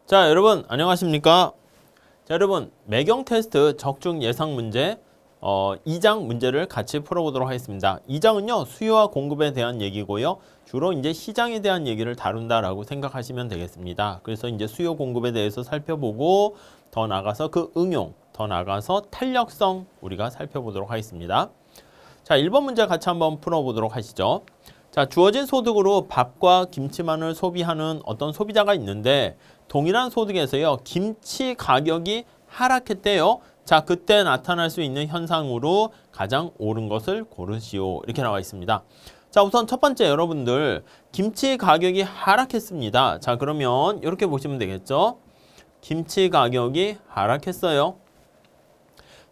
자, 여러분 안녕하십니까? 자, 여러분 매경 테스트 적중 예상 문제 2장 문제를 같이 풀어보도록 하겠습니다. 2장은요 수요와 공급에 대한 얘기고요. 주로 이제 시장에 대한 얘기를 다룬다라고 생각하시면 되겠습니다. 그래서 이제 수요 공급에 대해서 살펴보고 더 나가서 그 응용, 더 나가서 탄력성 우리가 살펴보도록 하겠습니다. 자, 1번 문제 같이 한번 풀어보도록 하시죠. 자, 주어진 소득으로 밥과 김치만을 소비하는 어떤 소비자가 있는데 동일한 소득에서요 김치 가격이 하락했대요. 자, 그때 나타날 수 있는 현상으로 가장 옳은 것을 고르시오. 이렇게 나와 있습니다. 자, 우선 첫 번째 여러분들 김치 가격이 하락했습니다. 자, 그러면 이렇게 보시면 되겠죠. 김치 가격이 하락했어요.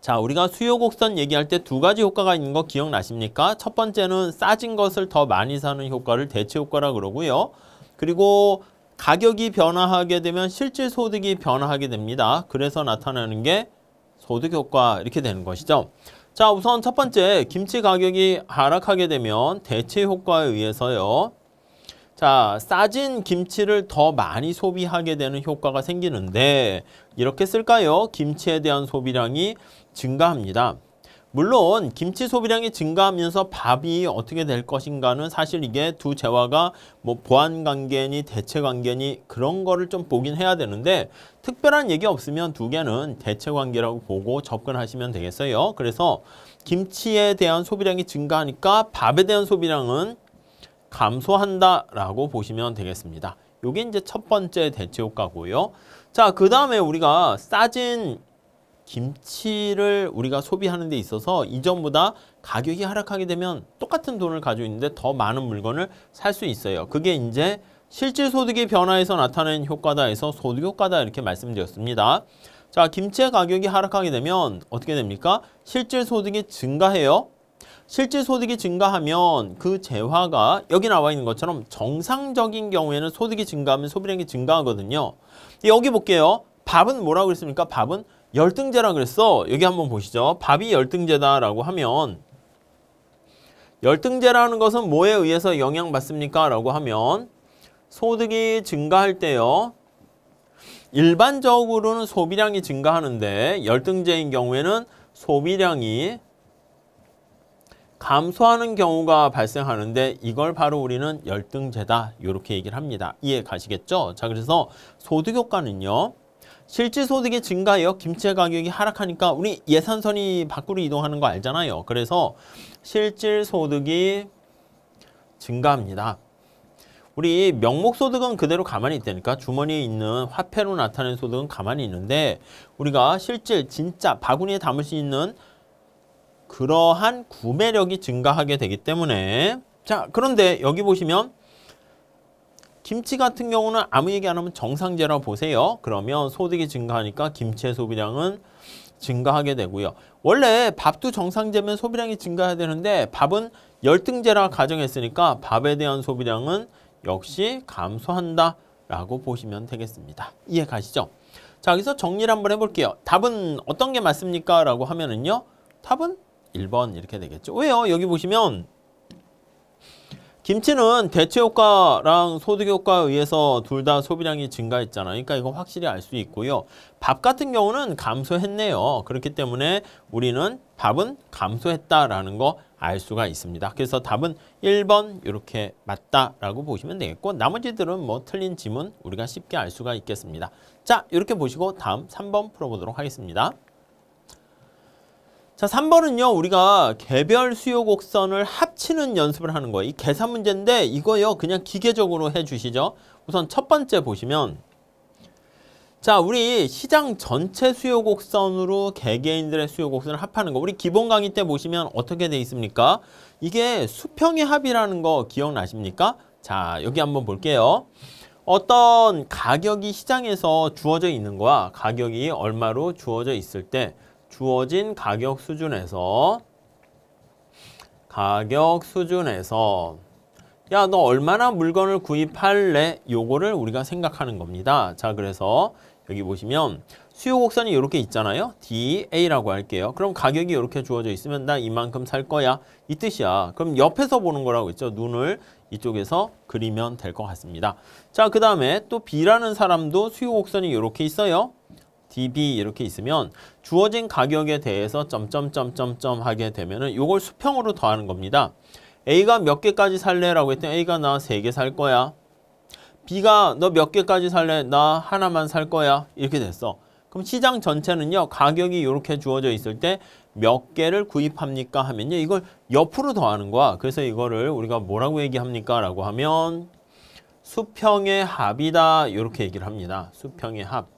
자, 우리가 수요 곡선 얘기할 때 두 가지 효과가 있는 거 기억나십니까? 첫 번째는 싸진 것을 더 많이 사는 효과를 대체 효과라 그러고요. 그리고 가격이 변화하게 되면 실질 소득이 변화하게 됩니다. 그래서 나타나는 게 소득 효과 이렇게 되는 것이죠. 자, 우선 첫 번째 김치 가격이 하락하게 되면 대체 효과에 의해서요. 자, 싸진 김치를 더 많이 소비하게 되는 효과가 생기는데 이렇게 쓸까요? 김치에 대한 소비량이 증가합니다. 물론 김치 소비량이 증가하면서 밥이 어떻게 될 것인가는 사실 이게 두 재화가 뭐 보완관계니 대체관계니 그런 거를 좀 보긴 해야 되는데 특별한 얘기 없으면 두 개는 대체관계라고 보고 접근하시면 되겠어요. 그래서 김치에 대한 소비량이 증가하니까 밥에 대한 소비량은 감소한다라고 보시면 되겠습니다. 이게 이제 첫 번째 대체 효과고요. 자, 그 다음에 우리가 싸진 김치를 우리가 소비하는 데 있어서 이전보다 가격이 하락하게 되면 똑같은 돈을 가지고 있는데 더 많은 물건을 살 수 있어요. 그게 이제 실질 소득의 변화에서 나타나는 효과다 해서 소득 효과다 이렇게 말씀드렸습니다. 자, 김치의 가격이 하락하게 되면 어떻게 됩니까? 실질 소득이 증가해요. 실질 소득이 증가하면 그 재화가 여기 나와 있는 것처럼 정상적인 경우에는 소득이 증가하면 소비량이 증가하거든요. 여기 볼게요. 밥은 뭐라고 그랬습니까? 밥은 열등제라 그랬어. 여기 한번 보시죠. 밥이 열등제다라고 하면 열등제라는 것은 뭐에 의해서 영향받습니까? 라고 하면 소득이 증가할 때요. 일반적으로는 소비량이 증가하는데 열등제인 경우에는 소비량이 감소하는 경우가 발생하는데 이걸 바로 우리는 열등제다 이렇게 얘기를 합니다. 이해 가시겠죠? 자, 그래서 소득 효과는요. 실질 소득이 증가해요. 김치 가격이 하락하니까 우리 예산선이 밖으로 이동하는 거 알잖아요. 그래서 실질 소득이 증가합니다. 우리 명목소득은 그대로 가만히 있다니까. 주머니에 있는 화폐로 나타낸 소득은 가만히 있는데 우리가 실질 진짜 바구니에 담을 수 있는 그러한 구매력이 증가하게 되기 때문에 자, 그런데 여기 보시면 김치 같은 경우는 아무 얘기 안 하면 정상제라고 보세요. 그러면 소득이 증가하니까 김치의 소비량은 증가하게 되고요. 원래 밥도 정상제면 소비량이 증가해야 되는데 밥은 열등제라 가정했으니까 밥에 대한 소비량은 역시 감소한다라고 보시면 되겠습니다. 이해 가시죠? 자, 여기서 정리를 한번 해볼게요. 답은 어떤 게 맞습니까? 라고 하면은요. 답은 1번 이렇게 되겠죠. 왜요? 여기 보시면 김치는 대체 효과랑 소득 효과에 의해서 둘 다 소비량이 증가했잖아요. 그러니까 이거 확실히 알 수 있고요. 밥 같은 경우는 감소했네요. 그렇기 때문에 우리는 밥은 감소했다라는 거 알 수가 있습니다. 그래서 답은 1번 이렇게 맞다라고 보시면 되겠고 나머지들은 뭐 틀린 지문 우리가 쉽게 알 수가 있겠습니다. 자, 이렇게 보시고 다음 3번 풀어보도록 하겠습니다. 자, 3번은요. 우리가 개별 수요 곡선을 합치는 연습을 하는 거예요. 이 계산 문제인데 이거요. 그냥 기계적으로 해주시죠. 우선 첫 번째 보시면 자, 우리 시장 전체 수요 곡선으로 개개인들의 수요 곡선을 합하는 거. 우리 기본 강의 때 보시면 어떻게 돼 있습니까? 이게 수평의 합이라는 거 기억나십니까? 자, 여기 한번 볼게요. 어떤 가격이 시장에서 주어져 있는 거야. 가격이 얼마로 주어져 있을 때 주어진 가격 수준에서 야, 너 얼마나 물건을 구입할래? 요거를 우리가 생각하는 겁니다. 자, 그래서 여기 보시면 수요 곡선이 이렇게 있잖아요. DA라고 할게요. 그럼 가격이 이렇게 주어져 있으면 나 이만큼 살 거야. 이 뜻이야. 그럼 옆에서 보는 거라고 했죠. 눈을 이쪽에서 그리면 될 것 같습니다. 자, 그 다음에 또 B라는 사람도 수요 곡선이 이렇게 있어요. DB 이렇게 있으면 주어진 가격에 대해서 점점점점점 하게 되면은 이걸 수평으로 더하는 겁니다. A가 몇 개까지 살래라고 했더니 A가 나 3개 살 거야. B가 너 몇 개까지 살래? 나 하나만 살 거야. 이렇게 됐어. 그럼 시장 전체는요. 가격이 이렇게 주어져 있을 때 몇 개를 구입합니까? 하면요. 이걸 옆으로 더하는 거야. 그래서 이거를 우리가 뭐라고 얘기합니까? 라고 하면 수평의 합이다. 이렇게 얘기를 합니다. 수평의 합.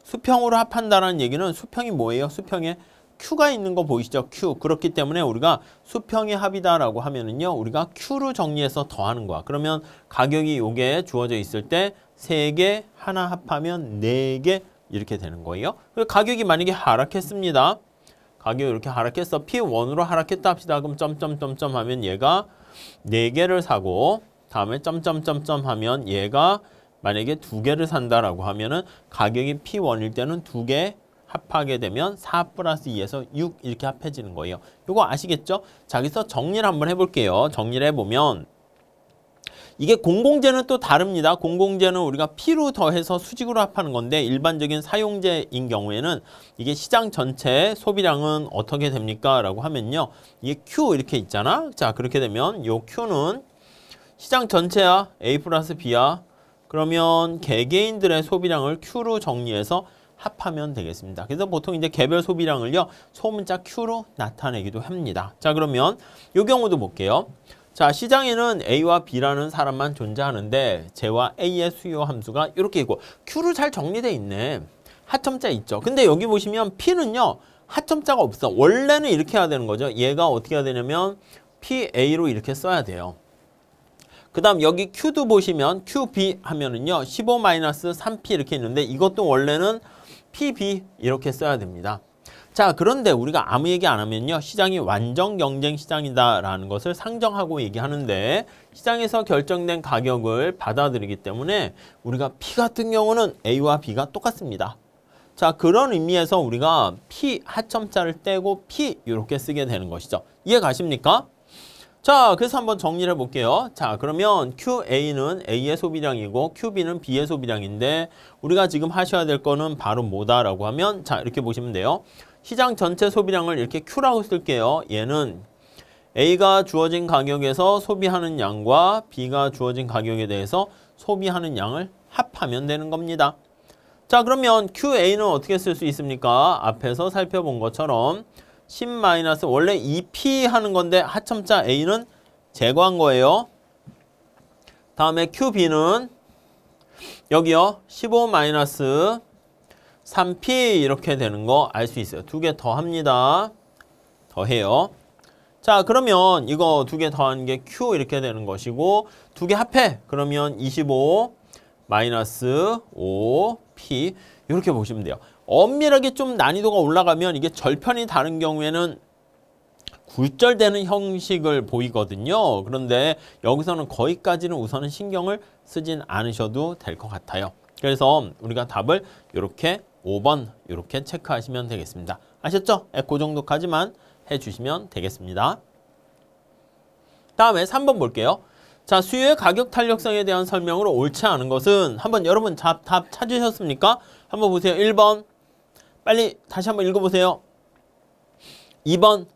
수평으로 합한다는 얘기는 수평이 뭐예요? 수평에 Q가 있는 거 보이시죠? Q. 그렇기 때문에 우리가 수평의 합이다라고 하면은요. 우리가 Q로 정리해서 더하는 거야. 그러면 가격이 요게 주어져 있을 때 3개 하나 합하면 4개 이렇게 되는 거예요. 가격이 만약에 하락했습니다. 가격이 이렇게 하락했어. P1으로 하락했다 합시다. 그럼 점점점점 하면 얘가 4개를 사고 다음에 점점점점 하면 얘가 만약에 2개를 산다라고 하면은 가격이 P1일 때는 2개 합하게 되면 4 플러스 2에서 6 이렇게 합해지는 거예요. 이거 아시겠죠? 자, 여기서 정리를 한번 해볼게요. 정리를 해보면 이게 공공재는 또 다릅니다. 공공재는 우리가 P로 더해서 수직으로 합하는 건데 일반적인 사용재인 경우에는 이게 시장 전체 소비량은 어떻게 됩니까? 라고 하면요. 이게 Q 이렇게 있잖아. 자, 그렇게 되면 요 Q는 시장 전체야. A 플러스 B야. 그러면 개개인들의 소비량을 Q로 정리해서 합하면 되겠습니다. 그래서 보통 이제 개별 소비량을요. 소문자 Q로 나타내기도 합니다. 자, 그러면 이 경우도 볼게요. 자, 시장에는 A와 B라는 사람만 존재하는데 J와 A의 수요 함수가 이렇게 있고 Q로 잘 정리되어 있네. 하점자 있죠. 근데 여기 보시면 P는요. 하점자가 없어. 원래는 이렇게 해야 되는 거죠. 얘가 어떻게 해야 되냐면 PA로 이렇게 써야 돼요. 그 다음 여기 Q도 보시면 QB 하면은요. 15-3P 이렇게 있는데 이것도 원래는 PB 이렇게 써야 됩니다. 자, 그런데 우리가 아무 얘기 안 하면요. 시장이 완전 경쟁 시장이다라는 것을 상정하고 얘기하는데 시장에서 결정된 가격을 받아들이기 때문에 우리가 P 같은 경우는 A와 B가 똑같습니다. 자, 그런 의미에서 우리가 P 하점자를 떼고 P 이렇게 쓰게 되는 것이죠. 이해 가십니까? 자, 그래서 한번 정리를 해볼게요. 자, 그러면 QA는 A의 소비량이고 QB는 B의 소비량인데 우리가 지금 하셔야 될 거는 바로 뭐다라고 하면 자, 이렇게 보시면 돼요. 시장 전체 소비량을 이렇게 Q라고 쓸게요. 얘는 A가 주어진 가격에서 소비하는 양과 B가 주어진 가격에 대해서 소비하는 양을 합하면 되는 겁니다. 자, 그러면 QA는 어떻게 쓸 수 있습니까? 앞에서 살펴본 것처럼 10 마이너스 원래 2P 하는 건데 하점자 A는 제거한 거예요. 다음에 QB는 여기요. 15 마이너스 3P 이렇게 되는 거 알 수 있어요. 2개 더 합니다. 더해요. 자, 그러면 이거 2개 더하는 게 Q 이렇게 되는 것이고 2개 합해. 그러면 25 마이너스 5P 이렇게 보시면 돼요. 엄밀하게 좀 난이도가 올라가면 이게 절편이 다른 경우에는 굴절되는 형식을 보이거든요. 그런데 여기서는 거기까지는 우선은 신경을 쓰진 않으셔도 될 것 같아요. 그래서 우리가 답을 이렇게 5번 이렇게 체크하시면 되겠습니다. 아셨죠? 그 정도까지만 해주시면 되겠습니다. 다음에 3번 볼게요. 자, 수요의 가격 탄력성에 대한 설명으로 옳지 않은 것은 한번 여러분 답 찾으셨습니까? 한번 보세요. 1번. 빨리 다시 한번 읽어보세요. 2번.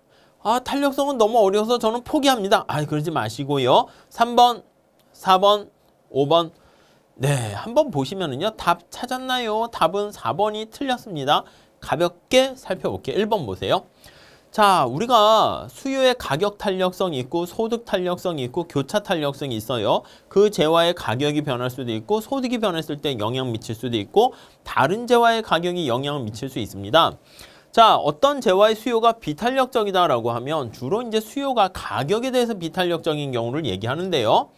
아, 탄력성은 너무 어려워서 저는 포기합니다. 아, 그러지 마시고요. 3번, 4번, 5번. 네, 한번 보시면은요. 답 찾았나요? 답은 4번이 틀렸습니다. 가볍게 살펴볼게요. 1번 보세요. 자, 우리가 수요의 가격 탄력성이 있고 소득 탄력성이 있고 교차 탄력성이 있어요. 그 재화의 가격이 변할 수도 있고 소득이 변했을 때 영향 미칠 수도 있고 다른 재화의 가격이 영향을 미칠 수 있습니다. 자, 어떤 재화의 수요가 비탄력적이다라고 하면 주로 이제 수요가 가격에 대해서 비탄력적인 경우를 얘기하는데요.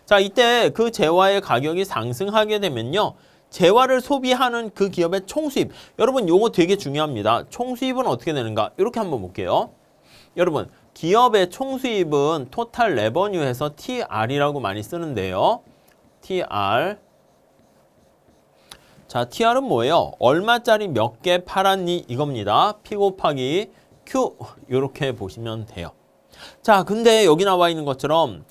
자, 이때 그 재화의 가격이 상승하게 되면요. 재화를 소비하는 그 기업의 총수입. 여러분 요거 되게 중요합니다. 총수입은 어떻게 되는가? 이렇게 한번 볼게요. 여러분 기업의 총수입은 토탈 레버뉴에서 TR이라고 많이 쓰는데요. TR. 자, TR은 뭐예요? 얼마짜리 몇 개 팔았니? 이겁니다. P 곱하기 Q 이렇게 보시면 돼요. 자, 근데 여기 나와 있는 것처럼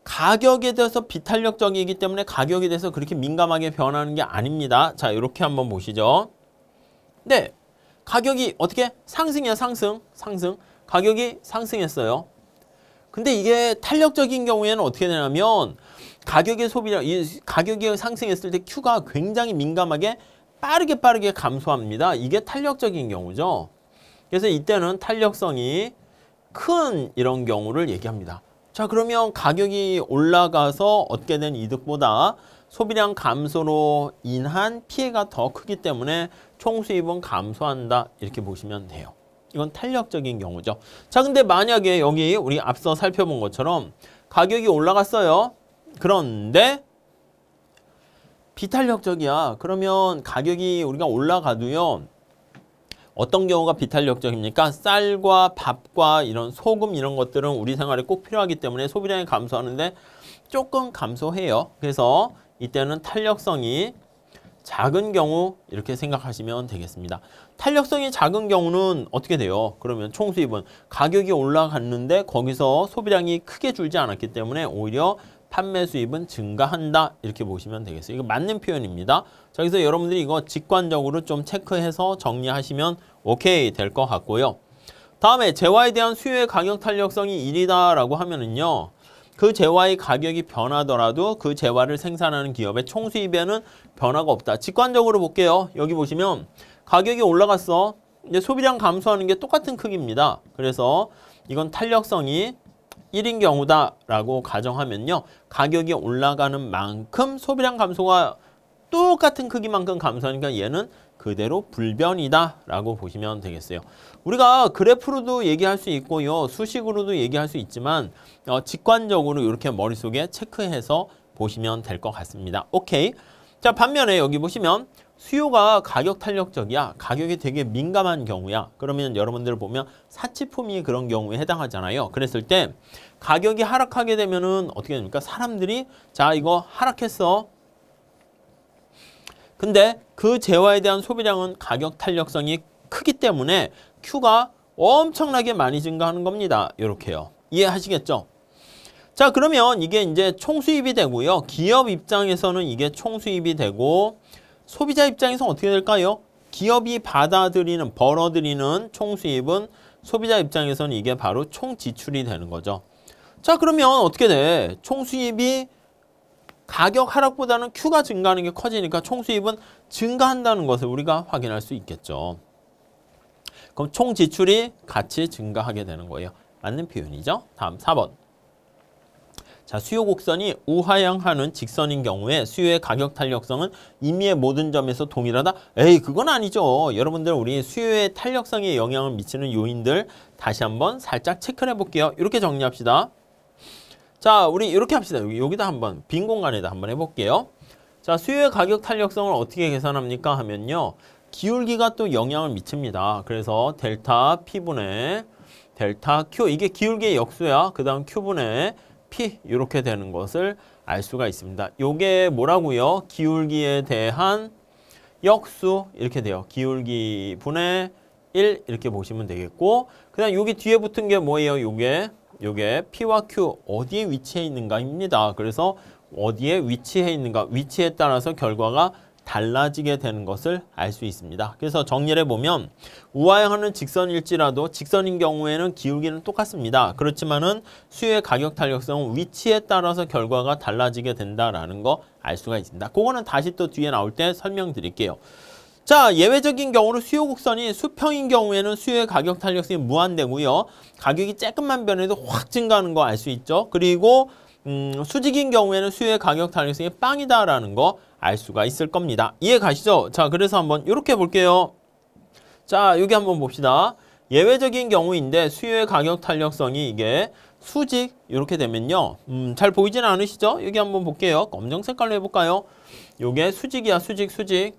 가격에 대해서 비탄력적이기 때문에 가격에 대해서 그렇게 민감하게 변하는 게 아닙니다. 자, 이렇게 한번 보시죠. 네, 가격이 어떻게? 상승이야, 상승. 가격이 상승했어요. 근데 이게 탄력적인 경우에는 어떻게 되냐면 가격의 소비량, 가격이 상승했을 때 Q가 굉장히 민감하게 빠르게 감소합니다. 이게 탄력적인 경우죠. 그래서 이때는 탄력성이 큰 이런 경우를 얘기합니다. 자, 그러면 가격이 올라가서 얻게 된 이득보다 소비량 감소로 인한 피해가 더 크기 때문에 총 수입은 감소한다. 이렇게 보시면 돼요. 이건 탄력적인 경우죠. 자, 근데 만약에 여기 우리 앞서 살펴본 것처럼 가격이 올라갔어요. 그런데 비탄력적이야. 그러면 가격이 우리가 올라가도요. 어떤 경우가 비탄력적입니까? 쌀과 밥과 이런 소금 이런 것들은 우리 생활에 꼭 필요하기 때문에 소비량이 감소하는데 조금 감소해요. 그래서 이때는 탄력성이 작은 경우 이렇게 생각하시면 되겠습니다. 탄력성이 작은 경우는 어떻게 돼요? 그러면 총수입은 가격이 올라갔는데 거기서 소비량이 크게 줄지 않았기 때문에 오히려 판매 수입은 증가한다. 이렇게 보시면 되겠어요. 이거 맞는 표현입니다. 자, 그래서 여러분들이 이거 직관적으로 좀 체크해서 정리하시면 오케이 될 것 같고요. 다음에 재화에 대한 수요의 가격 탄력성이 1이다라고 하면은요. 그 재화의 가격이 변하더라도 그 재화를 생산하는 기업의 총수입에는 변화가 없다. 직관적으로 볼게요. 여기 보시면 가격이 올라갔어. 이제 소비량 감소하는 게 똑같은 크기입니다. 그래서 이건 탄력성이 1인 경우다라고 가정하면요. 가격이 올라가는 만큼 소비량 감소가 똑같은 크기만큼 감소하니까 얘는 그대로 불변이다라고 보시면 되겠어요. 우리가 그래프로도 얘기할 수 있고요. 수식으로도 얘기할 수 있지만 직관적으로 이렇게 머릿속에 체크해서 보시면 될 것 같습니다. 오케이. 자, 반면에 여기 보시면 수요가 가격 탄력적이야. 가격이 되게 민감한 경우야. 그러면 여러분들 보면 사치품이 그런 경우에 해당하잖아요. 그랬을 때 가격이 하락하게 되면은 어떻게 됩니까? 사람들이 자, 이거 하락했어. 근데 그 재화에 대한 소비량은 가격 탄력성이 크기 때문에 Q가 엄청나게 많이 증가하는 겁니다. 이렇게요. 이해하시겠죠? 자, 그러면 이게 이제 총수입이 되고요. 기업 입장에서는 이게 총수입이 되고 소비자 입장에서 어떻게 될까요? 기업이 받아들이는, 벌어들이는 총수입은 소비자 입장에서는 이게 바로 총지출이 되는 거죠. 자, 그러면 어떻게 돼? 총수입이 가격 하락보다는 Q가 증가하는 게 커지니까 총수입은 증가한다는 것을 우리가 확인할 수 있겠죠. 그럼 총지출이 같이 증가하게 되는 거예요. 맞는 표현이죠. 다음 4번. 자, 수요 곡선이 우하향하는 직선인 경우에 수요의 가격 탄력성은 임의의 모든 점에서 동일하다? 에이, 그건 아니죠. 여러분들 우리 수요의 탄력성에 영향을 미치는 요인들 다시 한번 살짝 체크를 해볼게요. 이렇게 정리합시다. 자, 우리 이렇게 합시다. 여기다 한번 빈 공간에다 한번 해볼게요. 자, 수요의 가격 탄력성을 어떻게 계산합니까? 하면요. 기울기가 또 영향을 미칩니다. 그래서 델타 P분의 델타 Q, 이게 기울기의 역수야. 그 다음 Q분의 P 이렇게 되는 것을 알 수가 있습니다. 이게 뭐라고요? 기울기에 대한 역수 이렇게 돼요. 기울기 분의 1 이렇게 보시면 되겠고 그 다음 여기 뒤에 붙은 게 뭐예요? 요게 P와 Q 어디에 위치해 있는가입니다. 그래서 어디에 위치해 있는가, 위치에 따라서 결과가 달라지게 되는 것을 알 수 있습니다. 그래서 정리를 해보면 우하향하는 직선일지라도 직선인 경우에는 기울기는 똑같습니다. 그렇지만은 수요의 가격 탄력성은 위치에 따라서 결과가 달라지게 된다라는 거 알 수가 있습니다. 그거는 다시 또 뒤에 나올 때 설명드릴게요. 자, 예외적인 경우로 수요 곡선이 수평인 경우에는 수요의 가격 탄력성이 무한대고요. 가격이 조금만 변해도 확 증가하는 거 알 수 있죠. 그리고 수직인 경우에는 수요의 가격 탄력성이 빵이다라는 거 알 수가 있을 겁니다. 이해 가시죠? 자, 그래서 한번 이렇게 볼게요. 자, 여기 한번 봅시다. 예외적인 경우인데 수요의 가격 탄력성이 이게 수직 이렇게 되면요. 잘 보이지는 않으시죠? 여기 한번 볼게요. 검정 색깔로 해볼까요? 요게 수직이야, 수직.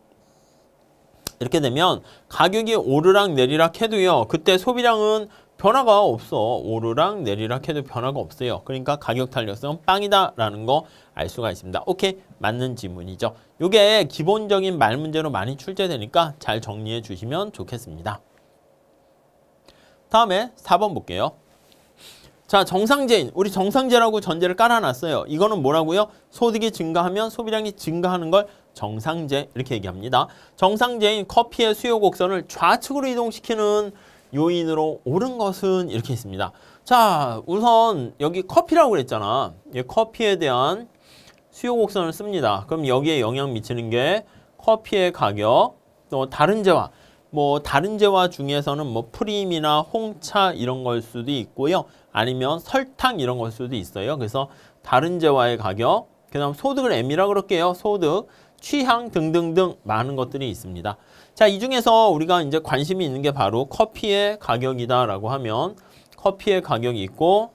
이렇게 되면 가격이 오르락 내리락 해도요. 그때 소비량은 변화가 없어. 오르락 내리락 해도 변화가 없어요. 그러니까 가격 탄력성은 빵이다라는 거 알 수가 있습니다. 오케이, 맞는 지문이죠. 이게 기본적인 말 문제로 많이 출제되니까 잘 정리해 주시면 좋겠습니다. 다음에 4번 볼게요. 자, 정상제인. 우리 정상제라고 전제를 깔아놨어요. 이거는 뭐라고요? 소득이 증가하면 소비량이 증가하는 걸 정상제 이렇게 얘기합니다. 정상제인 커피의 수요 곡선을 좌측으로 이동시키는 요인으로 옳은 것은 이렇게 있습니다. 자, 우선 여기 커피라고 그랬잖아. 커피에 대한 수요 곡선을 씁니다. 그럼 여기에 영향 미치는 게 커피의 가격, 또 다른 재화. 다른 재화 중에서는 프림이나 홍차 이런 걸 수도 있고요. 아니면 설탕 이런 걸 수도 있어요. 그래서 다른 재화의 가격, 그 다음 소득을 M이라고 그럴게요. 소득, 취향 등등등 많은 것들이 있습니다. 자, 이 중에서 우리가 이제 관심이 있는 게 바로 커피의 가격이다라고 하면 커피의 가격이 있고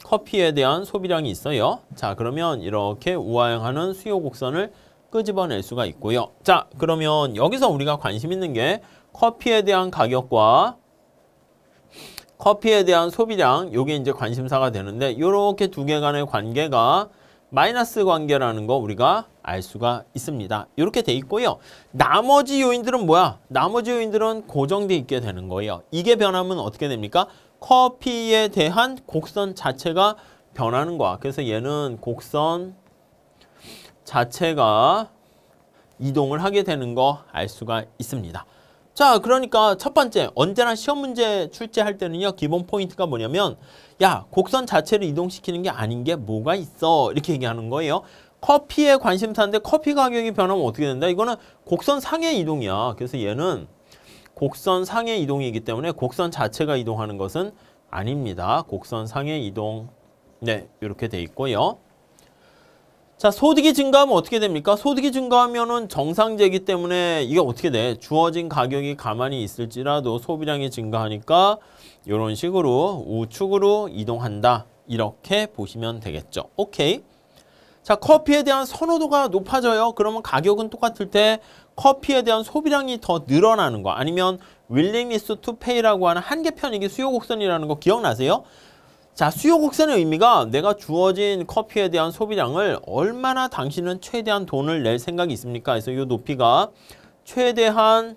커피에 대한 소비량이 있어요. 자, 그러면 이렇게 우하향하는 수요 곡선을 끄집어낼 수가 있고요. 자, 그러면 여기서 우리가 관심 있는 게 커피에 대한 가격과 커피에 대한 소비량, 요게 이제 관심사가 되는데 이렇게 두 개 간의 관계가 마이너스 관계라는 거 우리가 알 수가 있습니다. 이렇게 돼 있고요. 나머지 요인들은 뭐야? 나머지 요인들은 고정돼 있게 되는 거예요. 이게 변하면 어떻게 됩니까? 커피에 대한 곡선 자체가 변하는 거야. 그래서 얘는 곡선 자체가 이동을 하게 되는 거 알 수가 있습니다. 자, 그러니까 첫 번째, 언제나 시험 문제 출제할 때는요, 기본 포인트가 뭐냐면, 야, 곡선 자체를 이동시키는 게 아닌 게 뭐가 있어? 이렇게 얘기하는 거예요. 커피에 관심사인데 커피 가격이 변하면 어떻게 된다? 이거는 곡선 상의 이동이야. 그래서 얘는 곡선 상의 이동이기 때문에 곡선 자체가 이동하는 것은 아닙니다. 곡선 상의 이동, 네, 이렇게 돼 있고요. 자, 소득이 증가하면 어떻게 됩니까? 소득이 증가하면은 정상제이기 때문에 이게 어떻게 돼? 주어진 가격이 가만히 있을지라도 소비량이 증가하니까 이런 식으로 우측으로 이동한다. 이렇게 보시면 되겠죠. 오케이. 자, 커피에 대한 선호도가 높아져요. 그러면 가격은 똑같을 때 커피에 대한 소비량이 더 늘어나는 거 아니면 willingness to pay라고 하는 한계 편익이 수요 곡선이라는 거 기억나세요? 자, 수요 곡선의 의미가 내가 주어진 커피에 대한 소비량을 얼마나 당신은 최대한 돈을 낼 생각이 있습니까? 그래서 이 높이가 최대한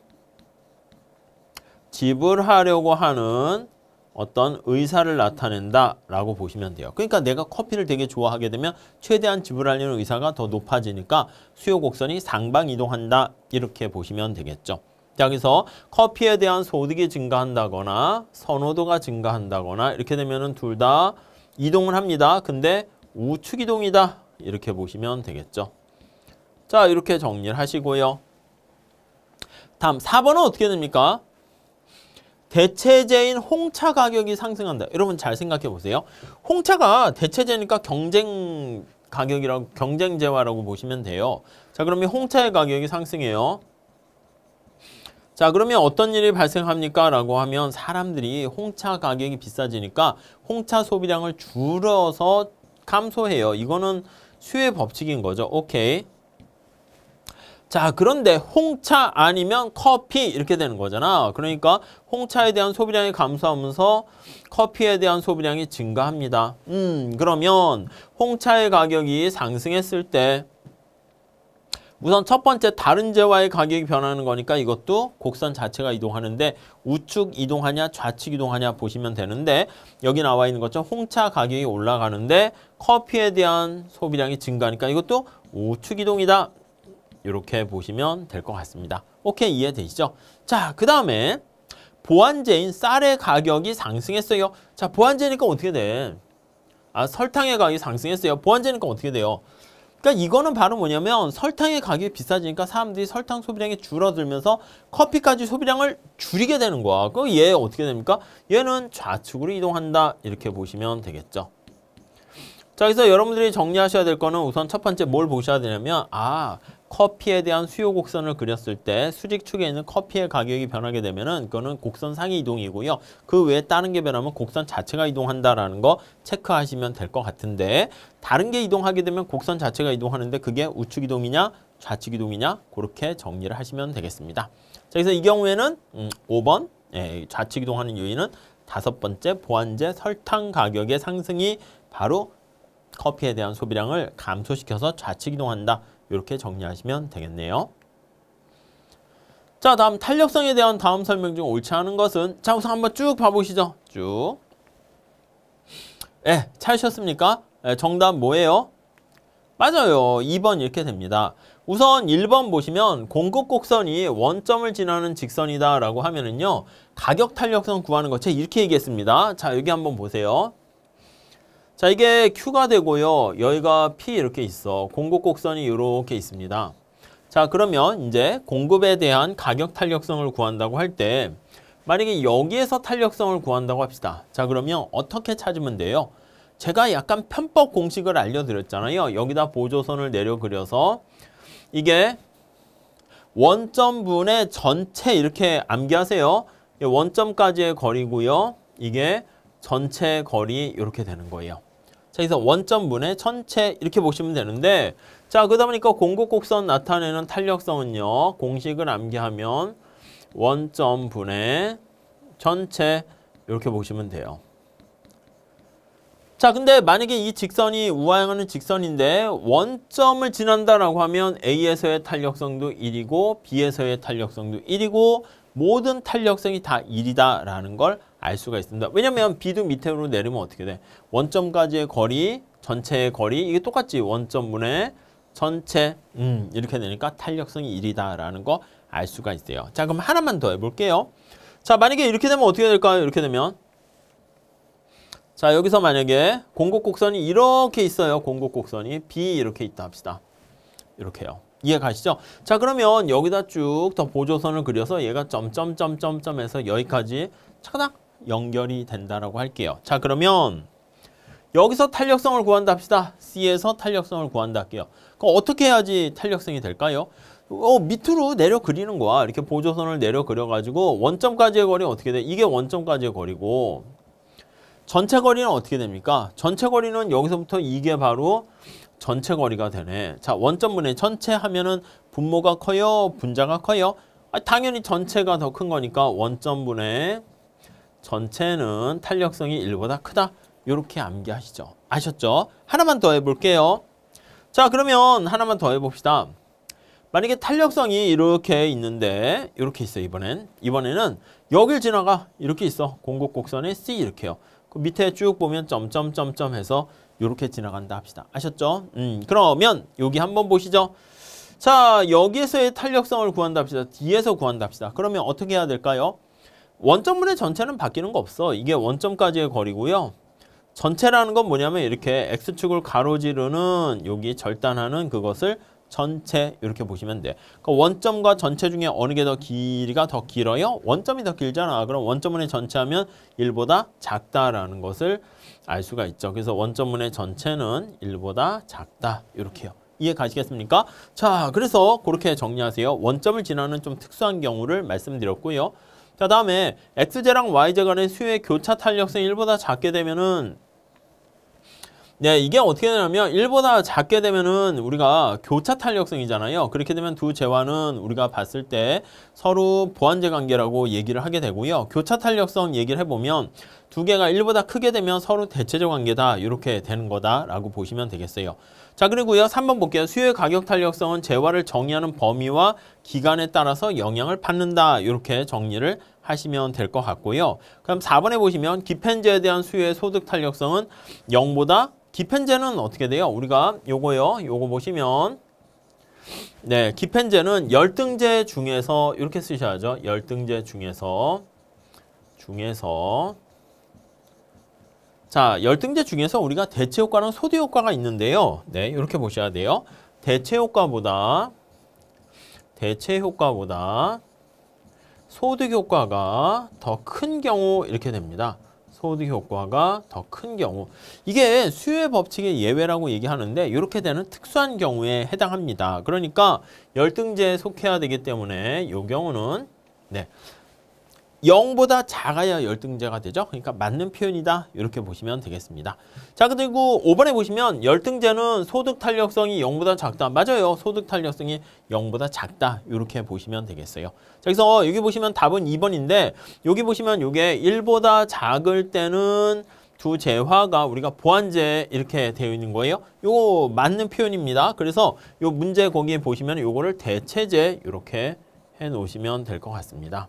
지불하려고 하는 어떤 의사를 나타낸다라고 보시면 돼요. 그러니까 내가 커피를 되게 좋아하게 되면 최대한 지불하려는 의사가 더 높아지니까 수요 곡선이 상방 이동한다 이렇게 보시면 되겠죠. 자, 여기서 커피에 대한 소득이 증가한다거나 선호도가 증가한다거나 이렇게 되면은 둘 다 이동을 합니다. 근데 우측 이동이다 이렇게 보시면 되겠죠. 자, 이렇게 정리를 하시고요. 다음 4번은 어떻게 됩니까? 대체제인 홍차 가격이 상승한다. 여러분 잘 생각해 보세요. 홍차가 대체제니까 경쟁 가격이라고 경쟁재화라고 보시면 돼요. 자, 그러면 홍차의 가격이 상승해요. 자, 그러면 어떤 일이 발생합니까? 라고 하면 사람들이 홍차 가격이 비싸지니까 홍차 소비량을 줄여서 감소해요. 이거는 수요의 법칙인 거죠. 오케이. 자, 그런데 홍차 아니면 커피 이렇게 되는 거잖아. 그러니까 홍차에 대한 소비량이 감소하면서 커피에 대한 소비량이 증가합니다. 그러면 홍차의 가격이 상승했을 때 우선 첫 번째 다른 재화의 가격이 변하는 거니까 이것도 곡선 자체가 이동하는데 우측 이동하냐 좌측 이동하냐 보시면 되는데 여기 나와 있는 것처럼 홍차 가격이 올라가는데 커피에 대한 소비량이 증가하니까 이것도 우측 이동이다. 이렇게 보시면 될 것 같습니다. 오케이, 이해되시죠? 자, 그 다음에 보완제인 쌀의 가격이 상승했어요. 자, 보완제니까 어떻게 돼? 아, 설탕의 가격이 상승했어요. 보완제니까 어떻게 돼요? 그러니까 이거는 바로 뭐냐면 설탕의 가격이 비싸지니까 사람들이 설탕 소비량이 줄어들면서 커피까지 소비량을 줄이게 되는 거야. 그럼 얘 어떻게 됩니까? 얘는 좌측으로 이동한다. 이렇게 보시면 되겠죠. 자, 그래서 여러분들이 정리하셔야 될 거는 우선 첫 번째 뭘 보셔야 되냐면 커피에 대한 수요 곡선을 그렸을 때 수직축에 있는 커피의 가격이 변하게 되면은 그거는 곡선 상의 이동이고요. 그 외에 다른 게 변하면 곡선 자체가 이동한다라는 거 체크하시면 될 것 같은데 다른 게 이동하게 되면 곡선 자체가 이동하는데 그게 우측 이동이냐 좌측 이동이냐 그렇게 정리를 하시면 되겠습니다. 자, 그래서 이 경우에는 5번 좌측 이동하는 요인은 다섯 번째, 보안제, 설탕 가격의 상승이 바로 커피에 대한 소비량을 감소시켜서 좌측이동한다. 이렇게 정리하시면 되겠네요. 자, 다음 탄력성에 대한 다음 설명 중 옳지 않은 것은, 자, 우선 한번 쭉 봐보시죠. 쭉. 찾으셨습니까? 정답 뭐예요? 맞아요. 2번 이렇게 됩니다. 우선 1번 보시면 공급 곡선이 원점을 지나는 직선이다 라고 하면은요, 가격 탄력성 구하는 거 제가 이렇게 얘기했습니다. 자, 여기 한번 보세요. 자, 이게 Q가 되고요. 여기가 P 이렇게 있어. 공급 곡선이 이렇게 있습니다. 자, 그러면 이제 공급에 대한 가격 탄력성을 구한다고 할 때, 만약에 여기에서 탄력성을 구한다고 합시다. 자, 그러면 어떻게 찾으면 돼요? 제가 약간 편법 공식을 알려드렸잖아요. 여기다 보조선을 내려 그려서 이게 원점분의 전체 이렇게 암기하세요. 원점까지의 거리고요. 이게 전체 거리 이렇게 되는 거예요. 자, 그래서 원점분의 전체 이렇게 보시면 되는데, 자, 그러다 보니까 공급 곡선 나타내는 탄력성은요, 공식을 암기하면 원점분의 전체 이렇게 보시면 돼요. 자, 근데 만약에 이 직선이 우하향하는 직선인데 원점을 지난다라고 하면 A에서의 탄력성도 1이고 B에서의 탄력성도 1이고 모든 탄력성이 다 1이다라는 걸 알 수가 있습니다. 왜냐면 B도 밑으로 내리면 어떻게 돼? 원점까지의 거리, 전체의 거리, 이게 똑같지. 원점분의 전체, 이렇게 되니까 탄력성이 1이다라는 거 알 수가 있어요. 자, 그럼 하나만 더 해볼게요. 자, 만약에 이렇게 되면 어떻게 될까요? 이렇게 되면. 자, 여기서 만약에 공급 곡선이 이렇게 있어요. 공급 곡선이 B 이렇게 있다 합시다. 이렇게요. 이해 가시죠? 자, 그러면 여기다 쭉 더 보조선을 그려서 얘가 점점점점점에서 여기까지 차닥 연결이 된다라고 할게요. 자, 그러면 여기서 탄력성을 구한다 합시다. C에서 탄력성을 구한다 할게요. 그럼 어떻게 해야지 탄력성이 될까요? 밑으로 내려 그리는 거야. 이렇게 보조선을 내려 그려가지고 원점까지의 거리는 어떻게 돼? 이게 원점까지의 거리고 전체 거리는 어떻게 됩니까? 전체 거리는 여기서부터 이게 바로 전체 거리가 되네. 자, 원점분의 전체 하면은 분모가 커요? 분자가 커요? 당연히 전체가 더 큰 거니까 원점분의 전체는 탄력성이 1보다 크다. 이렇게 암기하시죠. 아셨죠? 하나만 더 해볼게요. 자, 그러면 하나만 더 해봅시다. 만약에 탄력성이 이렇게 있는데 이렇게 있어. 이번에는 여길 지나가. 이렇게 있어. 공급 곡선에 C 이렇게요. 그 밑에 쭉 보면 점점점점 해서 이렇게 지나간다 합시다. 아셨죠? 그러면 여기 한번 보시죠. 자, 여기에서의 탄력성을 구한다 합시다. D에서 구한다 합시다. 그러면 어떻게 해야 될까요? 원점분의 전체는 바뀌는 거 없어. 이게 원점까지의 거리고요. 전체라는 건 뭐냐면 이렇게 X축을 가로지르는 여기 절단하는 그것을 전체 이렇게 보시면 돼. 그러니까 원점과 전체 중에 어느 게 더 길이가 더 길어요? 원점이 더 길잖아. 그럼 원점분의 전체하면 1보다 작다라는 것을 알 수가 있죠. 그래서 원점분의 전체는 1보다 작다. 이렇게요. 이해 가시겠습니까? 자, 그래서 그렇게 정리하세요. 원점을 지나는 좀 특수한 경우를 말씀드렸고요. 자, 다음에 X제랑 Y제 간의 수의 교차 탄력성이 1보다 작게 되면은 이게 어떻게 되냐면 1보다 작게 되면은 우리가 교차 탄력성이잖아요. 그렇게 되면 두 제와는 우리가 봤을 때 서로 보완제 관계라고 얘기를 하게 되고요. 교차 탄력성 얘기를 해보면 두 개가 1보다 크게 되면 서로 대체적 관계다. 이렇게 되는 거다라고 보시면 되겠어요. 자, 그리고요. 3번 볼게요. 수요의 가격 탄력성은 재화를 정의하는 범위와 기간에 따라서 영향을 받는다. 이렇게 정리를 하시면 될 것 같고요. 그럼 4번에 보시면 기펜제에 대한 수요의 소득 탄력성은 0보다 기펜제는 어떻게 돼요? 우리가 요거 보시면 기펜제는 열등제 중에서 이렇게 쓰셔야죠. 열등제 중에서 자, 열등제 중에서 우리가 대체 효과랑 소득 효과가 있는데요. 이렇게 보셔야 돼요. 대체 효과보다 소득 효과가 더 큰 경우 이렇게 됩니다. 소득 효과가 더 큰 경우. 이게 수요의 법칙의 예외라고 얘기하는데 이렇게 되는 특수한 경우에 해당합니다. 그러니까 열등제에 속해야 되기 때문에 이 경우는 0보다 작아야 열등제가 되죠. 그러니까 맞는 표현이다. 이렇게 보시면 되겠습니다. 자, 그리고 5번에 보시면 열등제는 소득 탄력성이 0보다 작다. 맞아요. 소득 탄력성이 0보다 작다. 이렇게 보시면 되겠어요. 자, 그래서 여기 보시면 답은 2번인데 여기 보시면 이게 1보다 작을 때는 두 재화가 우리가 보완제 이렇게 되어 있는 거예요. 요거 맞는 표현입니다. 그래서 요 문제 거기에 보시면 요거를 대체제 이렇게 해 놓으시면 될 것 같습니다.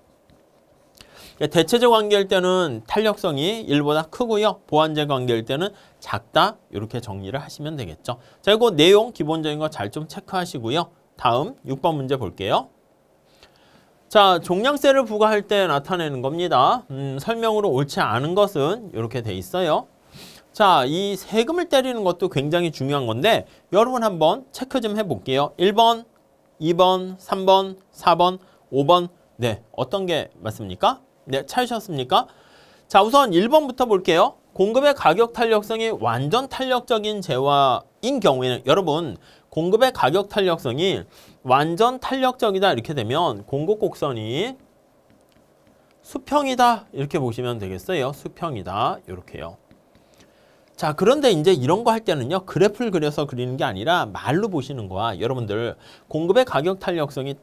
대체제 관계일 때는 탄력성이 1보다 크고요. 보완제 관계일 때는 작다. 이렇게 정리를 하시면 되겠죠. 자, 이거 내용 기본적인 거 잘 좀 체크하시고요. 다음 6번 문제 볼게요. 자, 종량세를 부과할 때 나타내는 겁니다. 설명으로 옳지 않은 것은 이렇게 돼 있어요. 자, 이 세금을 때리는 것도 굉장히 중요한 건데 여러분 한번 체크 좀 해볼게요. 1번, 2번, 3번, 4번, 5번. 네, 어떤 게 맞습니까? 네, 찾으셨습니까? 자, 우선 1번부터 볼게요. 공급의 가격 탄력성이 완전 탄력적인 재화인 경우에는 여러분 공급의 가격 탄력성이 완전 탄력적이다 이렇게 되면 공급 곡선이 수평이다 이렇게 보시면 되겠어요. 수평이다 이렇게요. 자, 그런데 이제 이런 거 할 때는요. 그래프를 그려서 그리는 게 아니라 말로 보시는 거야. 여러분들 공급의 가격 탄력성이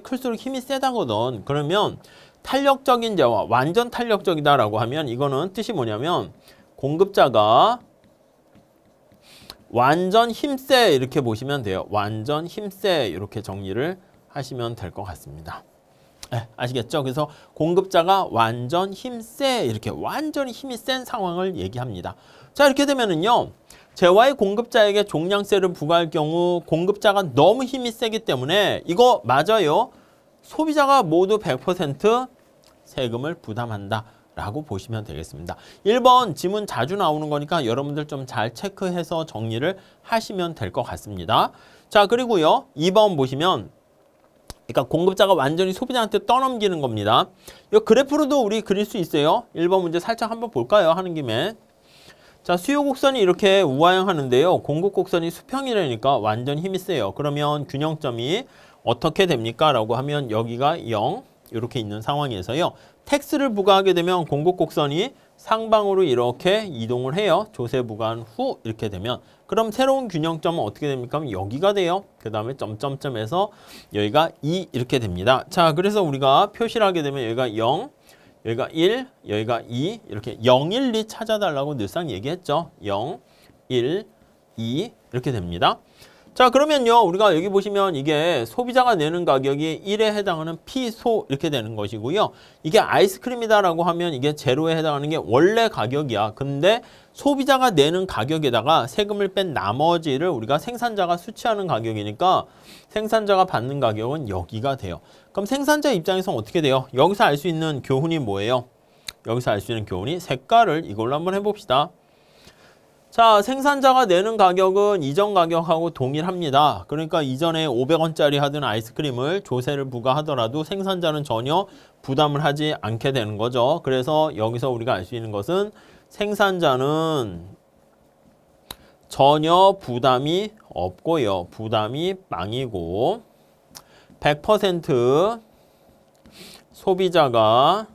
클수록 힘이 세다거든. 그러면 탄력적인 재화, 완전 탄력적이다라고 하면 이거는 뜻이 뭐냐면 공급자가 완전 힘세 이렇게 보시면 돼요. 완전 힘세 이렇게 정리를 하시면 될 것 같습니다. 네, 아시겠죠? 그래서 공급자가 완전 힘세 이렇게 완전히 힘이 센 상황을 얘기합니다. 자, 이렇게 되면은요. 재화의 공급자에게 종량세를 부과할 경우 공급자가 너무 힘이 세기 때문에 이거 맞아요. 소비자가 모두 100% 세금을 부담한다. 라고 보시면 되겠습니다. 1번 지문 자주 나오는 거니까 여러분들 좀 잘 체크해서 정리를 하시면 될 것 같습니다. 자, 그리고요. 2번 보시면 그러니까 공급자가 완전히 소비자한테 떠넘기는 겁니다. 이 그래프로도 우리 그릴 수 있어요. 1번 문제 살짝 한번 볼까요? 하는 김에. 자, 수요 곡선이 이렇게 우하향하는데요. 공급 곡선이 수평이라니까 완전 힘이 세요. 그러면 균형점이 어떻게 됩니까? 라고 하면 여기가 0 이렇게 있는 상황에서요. 텍스를 부과하게 되면 공급 곡선이 상방으로 이렇게 이동을 해요. 조세 부과한 후 이렇게 되면 그럼 새로운 균형점은 어떻게 됩니까? 여기가 돼요. 그 다음에 점점점에서 여기가 2 이렇게 됩니다. 자, 그래서 우리가 표시를 하게 되면 여기가 0, 여기가 1, 여기가 2 이렇게 0, 1, 2 찾아달라고 늘상 얘기했죠. 0, 1, 2 이렇게 됩니다. 자, 그러면요. 우리가 여기 보시면 이게 소비자가 내는 가격이 1에 해당하는 P소 이렇게 되는 것이고요. 이게 아이스크림이다라고 하면 이게 제로에 해당하는 게 원래 가격이야. 근데 소비자가 내는 가격에다가 세금을 뺀 나머지를 우리가 생산자가 수취하는 가격이니까 생산자가 받는 가격은 여기가 돼요. 그럼 생산자 입장에서 어떻게 돼요? 여기서 알 수 있는 교훈이 뭐예요? 여기서 알 수 있는 교훈이 색깔을 이걸로 한번 해봅시다. 자, 생산자가 내는 가격은 이전 가격하고 동일합니다. 그러니까 이전에 500원짜리 하던 아이스크림을 조세를 부과하더라도 생산자는 전혀 부담을 하지 않게 되는 거죠. 그래서 여기서 우리가 알 수 있는 것은 생산자는 전혀 부담이 없고요. 부담이 빵이고 100% 소비자가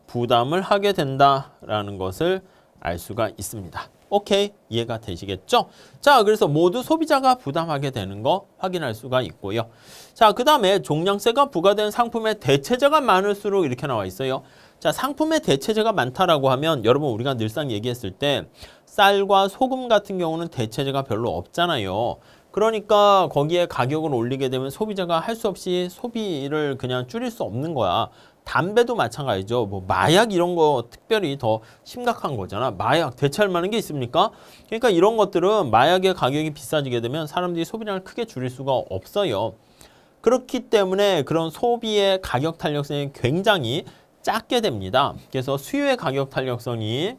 부담을 하게 된다라는 것을 알 수가 있습니다. 오케이, 이해가 되시겠죠? 자, 그래서 모두 소비자가 부담하게 되는 거 확인할 수가 있고요. 자, 그 다음에 종량세가 부과된 상품의 대체재가 많을수록 이렇게 나와 있어요. 자, 상품의 대체재가 많다라고 하면 여러분 우리가 늘상 얘기했을 때 쌀과 소금 같은 경우는 대체재가 별로 없잖아요. 그러니까 거기에 가격을 올리게 되면 소비자가 할 수 없이 소비를 그냥 줄일 수 없는 거야. 담배도 마찬가지죠. 뭐 마약 이런 거 특별히 더 심각한 거잖아. 마약 대체할 만한 게 있습니까? 그러니까 이런 것들은 마약의 가격이 비싸지게 되면 사람들이 소비량을 크게 줄일 수가 없어요. 그렇기 때문에 그런 소비의 가격 탄력성이 굉장히 작게 됩니다. 그래서 수요의 가격 탄력성이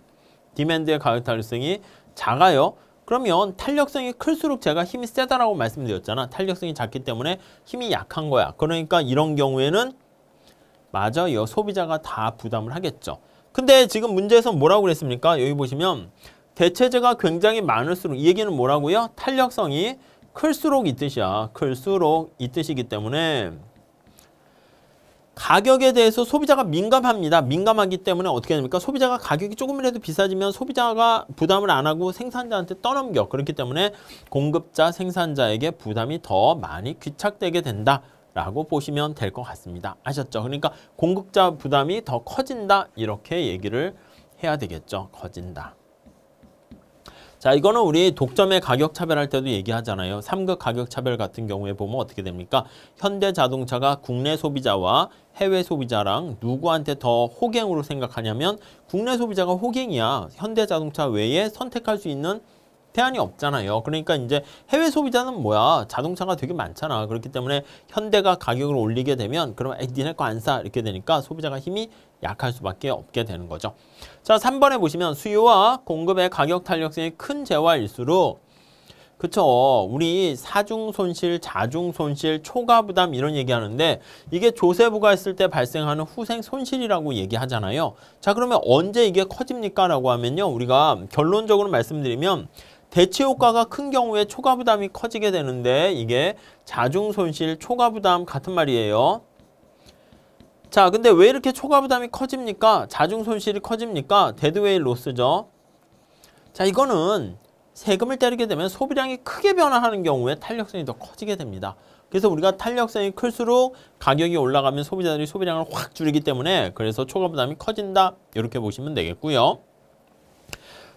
디맨드의 가격 탄력성이 작아요. 그러면 탄력성이 클수록 제가 힘이 세다라고 말씀드렸잖아. 탄력성이 작기 때문에 힘이 약한 거야. 그러니까 이런 경우에는 맞아요. 소비자가 다 부담을 하겠죠. 근데 지금 문제에서 뭐라고 그랬습니까? 여기 보시면 대체재가 굉장히 많을수록 이 얘기는 뭐라고요? 탄력성이 클수록 이 뜻이야. 클수록 이 뜻이기 때문에 가격에 대해서 소비자가 민감합니다. 민감하기 때문에 어떻게 됩니까? 소비자가 가격이 조금이라도 비싸지면 소비자가 부담을 안 하고 생산자한테 떠넘겨. 그렇기 때문에 공급자, 생산자에게 부담이 더 많이 귀착되게 된다라고 보시면 될 것 같습니다. 아셨죠? 그러니까 공급자 부담이 더 커진다. 이렇게 얘기를 해야 되겠죠. 커진다. 자, 이거는 우리 독점의 가격 차별할 때도 얘기하잖아요. 3급 가격 차별 같은 경우에 보면 어떻게 됩니까? 현대자동차가 국내 소비자와 해외 소비자랑 누구한테 더 호갱으로 생각하냐면 국내 소비자가 호갱이야. 현대자동차 외에 선택할 수 있는 대안이 없잖아요. 그러니까 이제 해외 소비자는 뭐야? 자동차가 되게 많잖아. 그렇기 때문에 현대가 가격을 올리게 되면 그럼 니네 거 안 사 이렇게 되니까 소비자가 힘이 약할 수밖에 없게 되는 거죠. 자, 3번에 보시면 수요와 공급의 가격 탄력성이 큰 재화일수록 그쵸. 우리 사중 손실, 자중 손실, 초과 부담 이런 얘기하는데 이게 조세부가 했을 때 발생하는 후생 손실이라고 얘기하잖아요. 자, 그러면 언제 이게 커집니까? 라고 하면요. 우리가 결론적으로 말씀드리면 대체 효과가 큰 경우에 초과 부담이 커지게 되는데 이게 자중 손실, 초과 부담 같은 말이에요. 자, 근데 왜 이렇게 초과 부담이 커집니까? 자중 손실이 커집니까? 데드웨이 로스죠. 자, 이거는 세금을 때리게 되면 소비량이 크게 변화하는 경우에 탄력성이 더 커지게 됩니다. 그래서 우리가 탄력성이 클수록 가격이 올라가면 소비자들이 소비량을 확 줄이기 때문에 그래서 초과 부담이 커진다. 이렇게 보시면 되겠고요.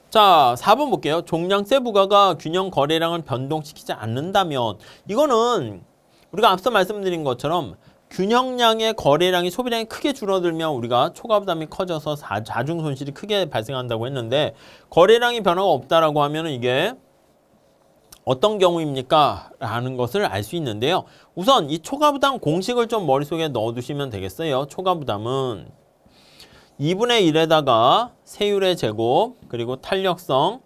자, 4번 볼게요. 종량세 부과가 균형 거래량을 변동시키지 않는다면 이거는 우리가 앞서 말씀드린 것처럼 균형량의 거래량이 소비량이 크게 줄어들면 우리가 초과 부담이 커져서 자중 손실이 크게 발생한다고 했는데 거래량이 변화가 없다라고 하면 이게 어떤 경우입니까? 라는 것을 알 수 있는데요. 우선 이 초과 부담 공식을 좀 머릿속에 넣어두시면 되겠어요. 초과 부담은 2분의 1에다가 세율의 제곱 그리고 탄력성,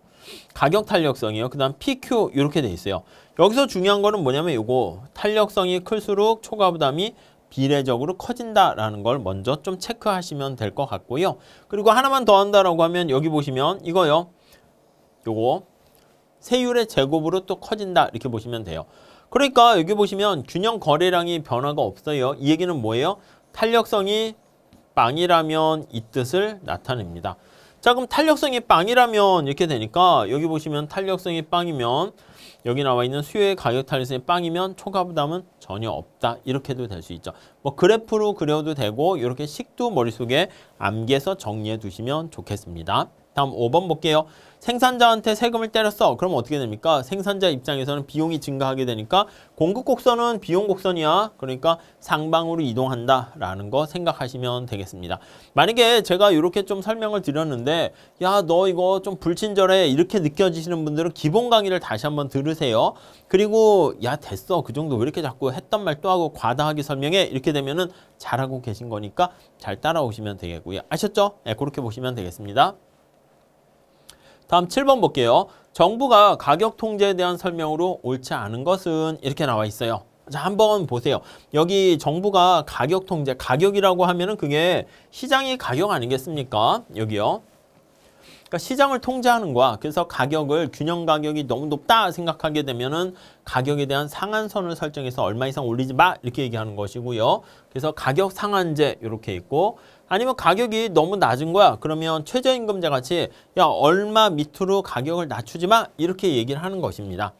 가격 탄력성이요. 그 다음 PQ 이렇게 돼 있어요. 여기서 중요한 거는 뭐냐면 이거 탄력성이 클수록 초과 부담이 비례적으로 커진다라는 걸 먼저 좀 체크하시면 될 것 같고요. 그리고 하나만 더 한다라고 하면 여기 보시면 이거요. 요거 세율의 제곱으로 또 커진다 이렇게 보시면 돼요. 그러니까 여기 보시면 균형 거래량이 변화가 없어요. 이 얘기는 뭐예요? 탄력성이 빵이라면 이 뜻을 나타냅니다. 자, 그럼 탄력성이 빵이라면 이렇게 되니까 여기 보시면 탄력성이 빵이면 여기 나와 있는 수요의 가격 탄력성이 빵이면 초과 부담은 전혀 없다. 이렇게도 될 수 있죠. 뭐 그래프로 그려도 되고 이렇게 식도 머릿속에 암기해서 정리해 두시면 좋겠습니다. 다음 5번 볼게요. 생산자한테 세금을 때렸어. 그럼 어떻게 됩니까? 생산자 입장에서는 비용이 증가하게 되니까 공급 곡선은 비용 곡선이야. 그러니까 상방으로 이동한다라는 거 생각하시면 되겠습니다. 만약에 제가 이렇게 좀 설명을 드렸는데 야, 너 이거 좀 불친절해 이렇게 느껴지시는 분들은 기본 강의를 다시 한번 들으세요. 그리고 야, 됐어. 그 정도 왜 이렇게 자꾸 했던 말 또 하고 과다하게 설명해. 이렇게 되면은 잘하고 계신 거니까 잘 따라오시면 되겠고요. 아셨죠? 네, 그렇게 보시면 되겠습니다. 다음 7번 볼게요. 정부가 가격 통제에 대한 설명으로 옳지 않은 것은 이렇게 나와 있어요. 자, 한번 보세요. 여기 정부가 가격 통제, 가격이라고 하면은 그게 시장의 가격 아니겠습니까? 여기요. 그러니까 시장을 통제하는 거야. 그래서 가격을 균형 가격이 너무 높다 생각하게 되면은 가격에 대한 상한선을 설정해서 얼마 이상 올리지 마 이렇게 얘기하는 것이고요. 그래서 가격 상한제 이렇게 있고 아니면 가격이 너무 낮은 거야. 그러면 최저임금제 같이 야, 얼마 밑으로 가격을 낮추지 마 이렇게 얘기를 하는 것입니다.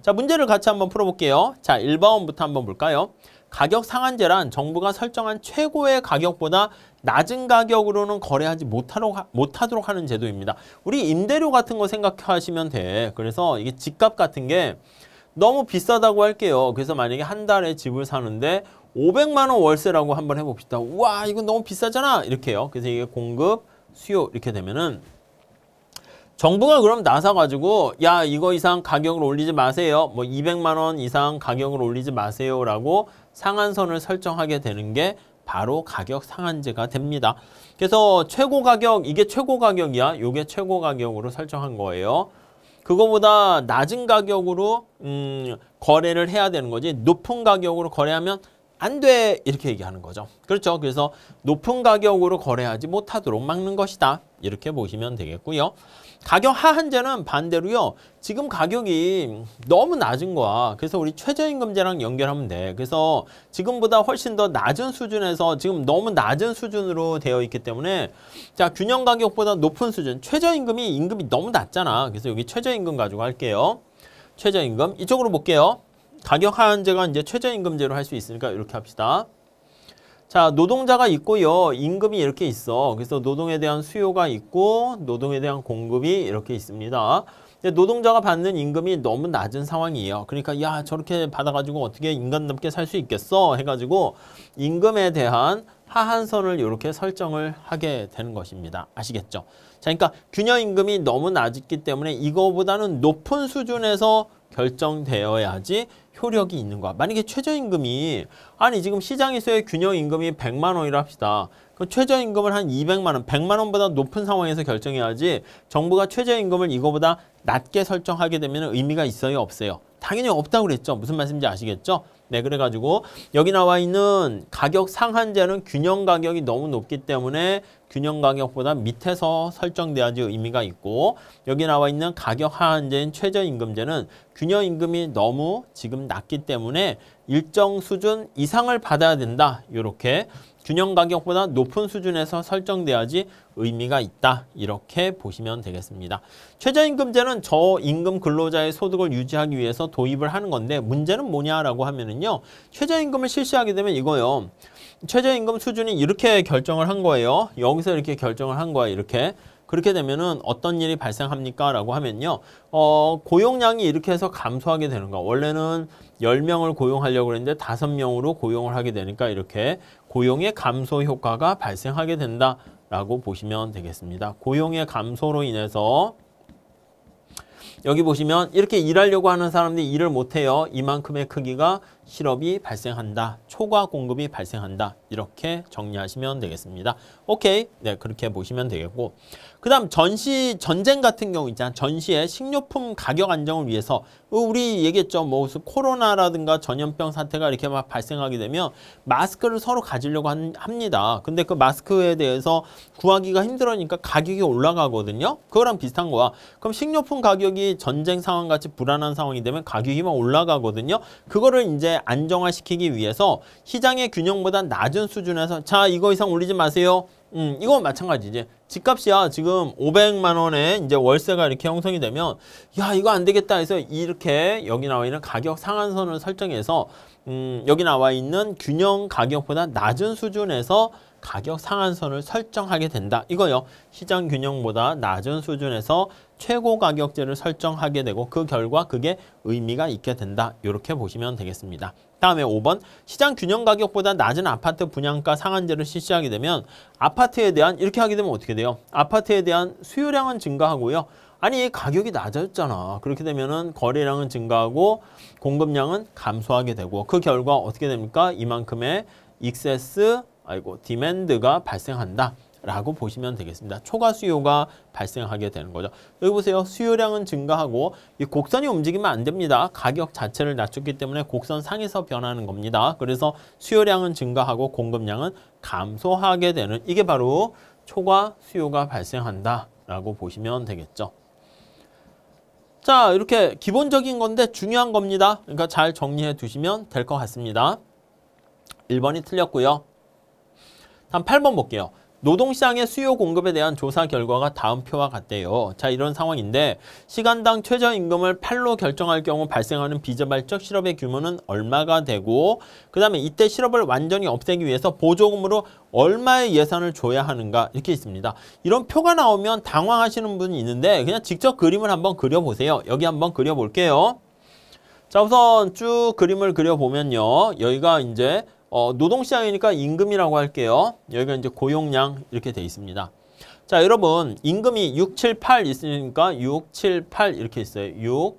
자, 문제를 같이 한번 풀어볼게요. 자, 1번부터 한번 볼까요? 가격 상한제란 정부가 설정한 최고의 가격보다 낮은 가격으로는 거래하지 못하도록 하는 제도입니다. 우리 임대료 같은 거 생각하시면 돼. 그래서 이게 집값 같은 게 너무 비싸다고 할게요. 그래서 만약에 한 달에 집을 사는데 500만 원 월세라고 한번 해봅시다. 우와, 이건 너무 비싸잖아. 이렇게요. 그래서 이게 공급, 수요 이렇게 되면은 정부가 그럼 나서가지고 야, 이거 이상 가격을 올리지 마세요. 뭐 200만 원 이상 가격을 올리지 마세요라고 상한선을 설정하게 되는 게 바로 가격 상한제가 됩니다. 그래서 최고 가격, 이게 최고 가격이야. 이게 최고 가격으로 설정한 거예요. 그거보다 낮은 가격으로 거래를 해야 되는 거지. 높은 가격으로 거래하면 안 돼 이렇게 얘기하는 거죠. 그렇죠. 그래서 높은 가격으로 거래하지 못하도록 막는 것이다. 이렇게 보시면 되겠고요. 가격 하한제는 반대로요. 지금 가격이 너무 낮은 거야. 그래서 우리 최저임금제랑 연결하면 돼. 그래서 지금보다 훨씬 더 낮은 수준에서 지금 너무 낮은 수준으로 되어 있기 때문에 자, 균형 가격보다 높은 수준. 임금이 너무 낮잖아. 그래서 여기 최저임금 가지고 할게요. 최저임금 이쪽으로 볼게요. 가격 하한제가 이제 최저임금제로 할 수 있으니까 이렇게 합시다. 자, 노동자가 있고요. 임금이 이렇게 있어. 그래서 노동에 대한 수요가 있고 노동에 대한 공급이 이렇게 있습니다. 근데 노동자가 받는 임금이 너무 낮은 상황이에요. 그러니까 야, 저렇게 받아가지고 어떻게 인간답게 살 수 있겠어? 해가지고 임금에 대한 하한선을 이렇게 설정을 하게 되는 것입니다. 아시겠죠? 자, 그러니까 균형임금이 너무 낮기 때문에 이거보다는 높은 수준에서 결정되어야지 효력이 있는 거야. 만약에 최저임금이 아니 지금 시장에서의 균형임금이 100만 원이라 합시다. 그 최저임금을 한 200만 원, 100만 원보다 높은 상황에서 결정해야지 정부가 최저임금을 이거보다 낮게 설정하게 되면 의미가 있어요? 없어요? 당연히 없다고 그랬죠. 무슨 말씀인지 아시겠죠? 네, 그래가지고 여기 나와 있는 가격 상한제는 균형 가격이 너무 높기 때문에 균형 가격보다 밑에서 설정돼야지 의미가 있고 여기 나와 있는 가격 하한제인 최저임금제는 균형 임금이 너무 지금 낮기 때문에 일정 수준 이상을 받아야 된다. 이렇게 균형 가격보다 높은 수준에서 설정돼야지 의미가 있다. 이렇게 보시면 되겠습니다. 최저임금제는 저임금 근로자의 소득을 유지하기 위해서 도입을 하는 건데 문제는 뭐냐라고 하면은요. 최저임금을 실시하게 되면 이거요. 최저임금 수준이 이렇게 결정을 한 거예요. 여기서 이렇게 결정을 한 거야. 이렇게. 그렇게 되면은 어떤 일이 발생합니까? 라고 하면요. 고용량이 이렇게 해서 감소하게 되는 거. 원래는 10명을 고용하려고 그랬는데 5명으로 고용을 하게 되니까 이렇게 고용의 감소 효과가 발생하게 된다라고 보시면 되겠습니다. 고용의 감소로 인해서 여기 보시면 이렇게 일하려고 하는 사람들이 일을 못해요. 이만큼의 크기가 실업이 발생한다. 초과 공급이 발생한다. 이렇게 정리하시면 되겠습니다. 오케이. 네, 그렇게 보시면 되겠고. 그 다음 전쟁 같은 경우 있잖아. 전시에 식료품 가격 안정을 위해서 우리 얘기했죠. 뭐 코로나라든가 전염병 사태가 이렇게 막 발생하게 되면 마스크를 서로 가지려고 합니다. 근데 그 마스크에 대해서 구하기가 힘들으니까 가격이 올라가거든요. 그거랑 비슷한 거야. 그럼 식료품 가격이 전쟁 상황 같이 불안한 상황이 되면 가격이 막 올라가거든요. 그거를 이제 안정화시키기 위해서 시장의 균형보다 낮은 수준에서 자, 이거 이상 올리지 마세요. 이거 마찬가지지. 집값이야. 지금 500만 원에 이제 월세가 이렇게 형성이 되면 야, 이거 안 되겠다 해서 이렇게 여기 나와 있는 가격 상한선을 설정해서 여기 나와 있는 균형 가격보다 낮은 수준에서 가격 상한선을 설정하게 된다. 이거요. 시장 균형보다 낮은 수준에서 최고 가격제를 설정하게 되고 그 결과 그게 의미가 있게 된다. 이렇게 보시면 되겠습니다. 다음에 5번 시장 균형 가격보다 낮은 아파트 분양가 상한제를 실시하게 되면 아파트에 대한 이렇게 하게 되면 어떻게 돼요? 아파트에 대한 수요량은 증가하고요. 아니 가격이 낮아졌잖아. 그렇게 되면은 거래량은 증가하고 공급량은 감소하게 되고 그 결과 어떻게 됩니까? 이만큼의 디맨드가 발생한다. 라고 보시면 되겠습니다. 초과 수요가 발생하게 되는 거죠. 여기 보세요. 수요량은 증가하고 이 곡선이 움직이면 안 됩니다. 가격 자체를 낮췄기 때문에 곡선 상에서 변하는 겁니다. 그래서 수요량은 증가하고 공급량은 감소하게 되는 이게 바로 초과 수요가 발생한다 라고 보시면 되겠죠. 자, 이렇게 기본적인 건데 중요한 겁니다. 그러니까 잘 정리해 두시면 될 것 같습니다. 1번이 틀렸고요. 다음 8번 볼게요. 노동시장의 수요 공급에 대한 조사 결과가 다음 표와 같대요. 자, 이런 상황인데 시간당 최저임금을 8로 결정할 경우 발생하는 비자발적 실업의 규모는 얼마가 되고 그 다음에 이때 실업을 완전히 없애기 위해서 보조금으로 얼마의 예산을 줘야 하는가 이렇게 있습니다. 이런 표가 나오면 당황하시는 분이 있는데 그냥 직접 그림을 한번 그려보세요. 여기 한번 그려볼게요. 자, 우선 쭉 그림을 그려보면요. 여기가 이제 노동시장이니까 임금이라고 할게요. 여기가 이제 고용량 이렇게 돼 있습니다. 자, 여러분 임금이 6, 7, 8 있으니까 6, 7, 8 이렇게 있어요. 6,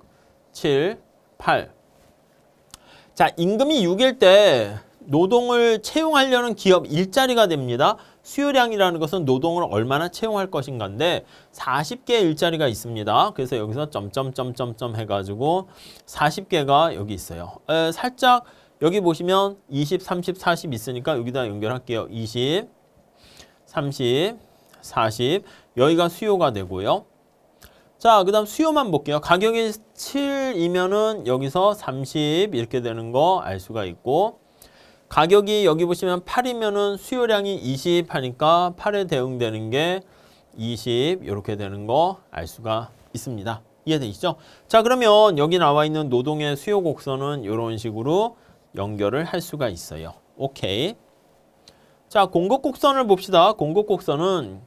7, 8. 자, 임금이 6일 때 노동을 채용하려는 기업 일자리가 됩니다. 수요량이라는 것은 노동을 얼마나 채용할 것인가인데 40개의 일자리가 있습니다. 그래서 여기서 점점점점점 해가지고 40개가 여기 있어요. 살짝 여기 보시면 20, 30, 40 있으니까 여기다 연결할게요. 20, 30, 40. 여기가 수요가 되고요. 자, 그 다음 수요만 볼게요. 가격이 7이면은 여기서 30 이렇게 되는 거 알 수가 있고, 가격이 여기 보시면 8이면은 수요량이 20 하니까 8에 대응되는 게 20 이렇게 되는 거 알 수가 있습니다. 이해되시죠? 자, 그러면 여기 나와 있는 노동의 수요 곡선은 이런 식으로 연결을 할 수가 있어요. 오케이. 자, 공급 곡선을 봅시다. 공급 곡선은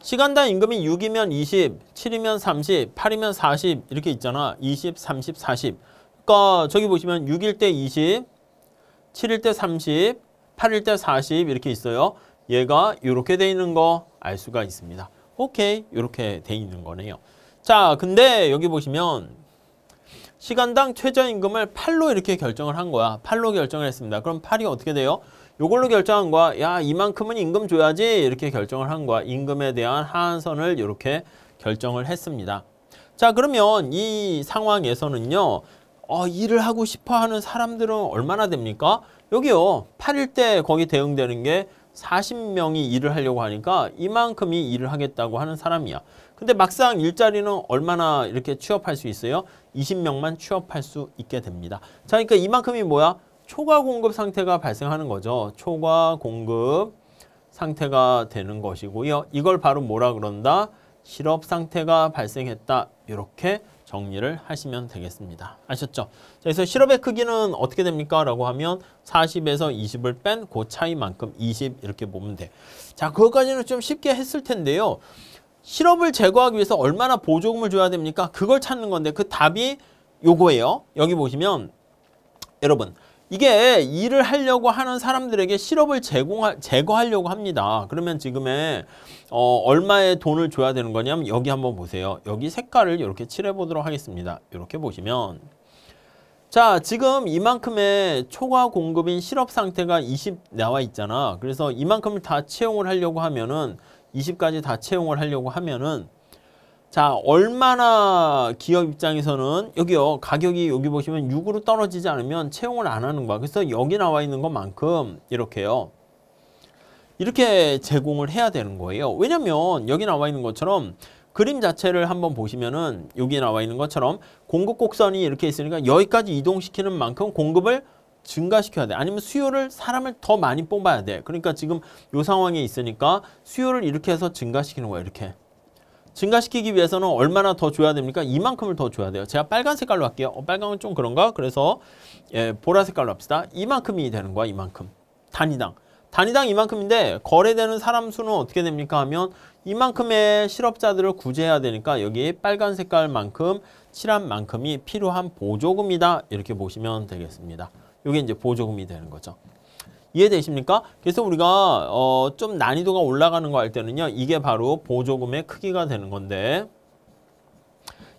시간당 임금이 6이면 20, 7이면 30, 8이면 40 이렇게 있잖아. 20, 30, 40. 그러니까 저기 보시면 6일 때 20, 7일 때 30, 8일 때 40 이렇게 있어요. 얘가 이렇게 돼 있는 거 알 수가 있습니다. 오케이. 이렇게 돼 있는 거네요. 자, 근데 여기 보시면 시간당 최저임금을 8로 이렇게 결정을 한 거야. 8로 결정을 했습니다. 그럼 8이 어떻게 돼요? 요걸로 결정한 거야. 야, 이만큼은 임금 줘야지 이렇게 결정을 한 거야. 임금에 대한 하한선을 이렇게 결정을 했습니다. 자, 그러면 이 상황에서는요. 일을 하고 싶어 하는 사람들은 얼마나 됩니까? 여기요. 8일 때 거기 대응되는 게 40명이 일을 하려고 하니까 이만큼이 일을 하겠다고 하는 사람이야. 근데 막상 일자리는 얼마나 이렇게 취업할 수 있어요? 20명만 취업할 수 있게 됩니다. 자, 그러니까 이만큼이 뭐야? 초과 공급 상태가 발생하는 거죠. 초과 공급 상태가 되는 것이고요. 이걸 바로 뭐라 그런다? 실업 상태가 발생했다. 이렇게 정리를 하시면 되겠습니다. 아셨죠? 자, 그래서 실업의 크기는 어떻게 됩니까? 라고 하면 40에서 20을 뺀 그 차이만큼 20 이렇게 보면 돼. 자, 그것까지는 좀 쉽게 했을 텐데요. 실업을 제거하기 위해서 얼마나 보조금을 줘야 됩니까? 그걸 찾는 건데 그 답이 요거예요. 여기 보시면 여러분 이게 일을 하려고 하는 사람들에게 실업을 제거하려고 합니다. 그러면 지금의 얼마의 돈을 줘야 되는 거냐면 여기 한번 보세요. 여기 색깔을 이렇게 칠해 보도록 하겠습니다. 이렇게 보시면 자, 지금 이만큼의 초과 공급인 실업 상태가 20 나와 있잖아. 그래서 이만큼을 다 채용을 하려고 하면은 20까지 다 채용을 하려고 하면은 자, 얼마나 기업 입장에서는 여기요. 가격이 여기 보시면 6으로 떨어지지 않으면 채용을 안 하는 거야. 그래서 여기 나와 있는 것만큼 이렇게요. 이렇게 제공을 해야 되는 거예요. 왜냐면 여기 나와 있는 것처럼 그림 자체를 한번 보시면은 여기 나와 있는 것처럼 공급 곡선이 이렇게 있으니까 여기까지 이동시키는 만큼 공급을 증가시켜야 돼. 아니면 수요를 사람을 더 많이 뽑아야 돼. 그러니까 지금 이 상황에 있으니까 수요를 이렇게 해서 증가시키는 거야. 이렇게. 증가시키기 위해서는 얼마나 더 줘야 됩니까? 이만큼을 더 줘야 돼요. 제가 빨간 색깔로 할게요. 빨강은 좀 그런가? 그래서 보라 색깔로 합시다. 이만큼이 되는 거야. 이만큼. 단위당. 단위당 이만큼인데 거래되는 사람 수는 어떻게 됩니까? 하면 이만큼의 실업자들을 구제해야 되니까 여기 빨간 색깔만큼 칠한 만큼이 필요한 보조금이다. 이렇게 보시면 되겠습니다. 이게 이제 보조금이 되는 거죠. 이해되십니까? 그래서 우리가 좀 난이도가 올라가는 거 할 때는요. 이게 바로 보조금의 크기가 되는 건데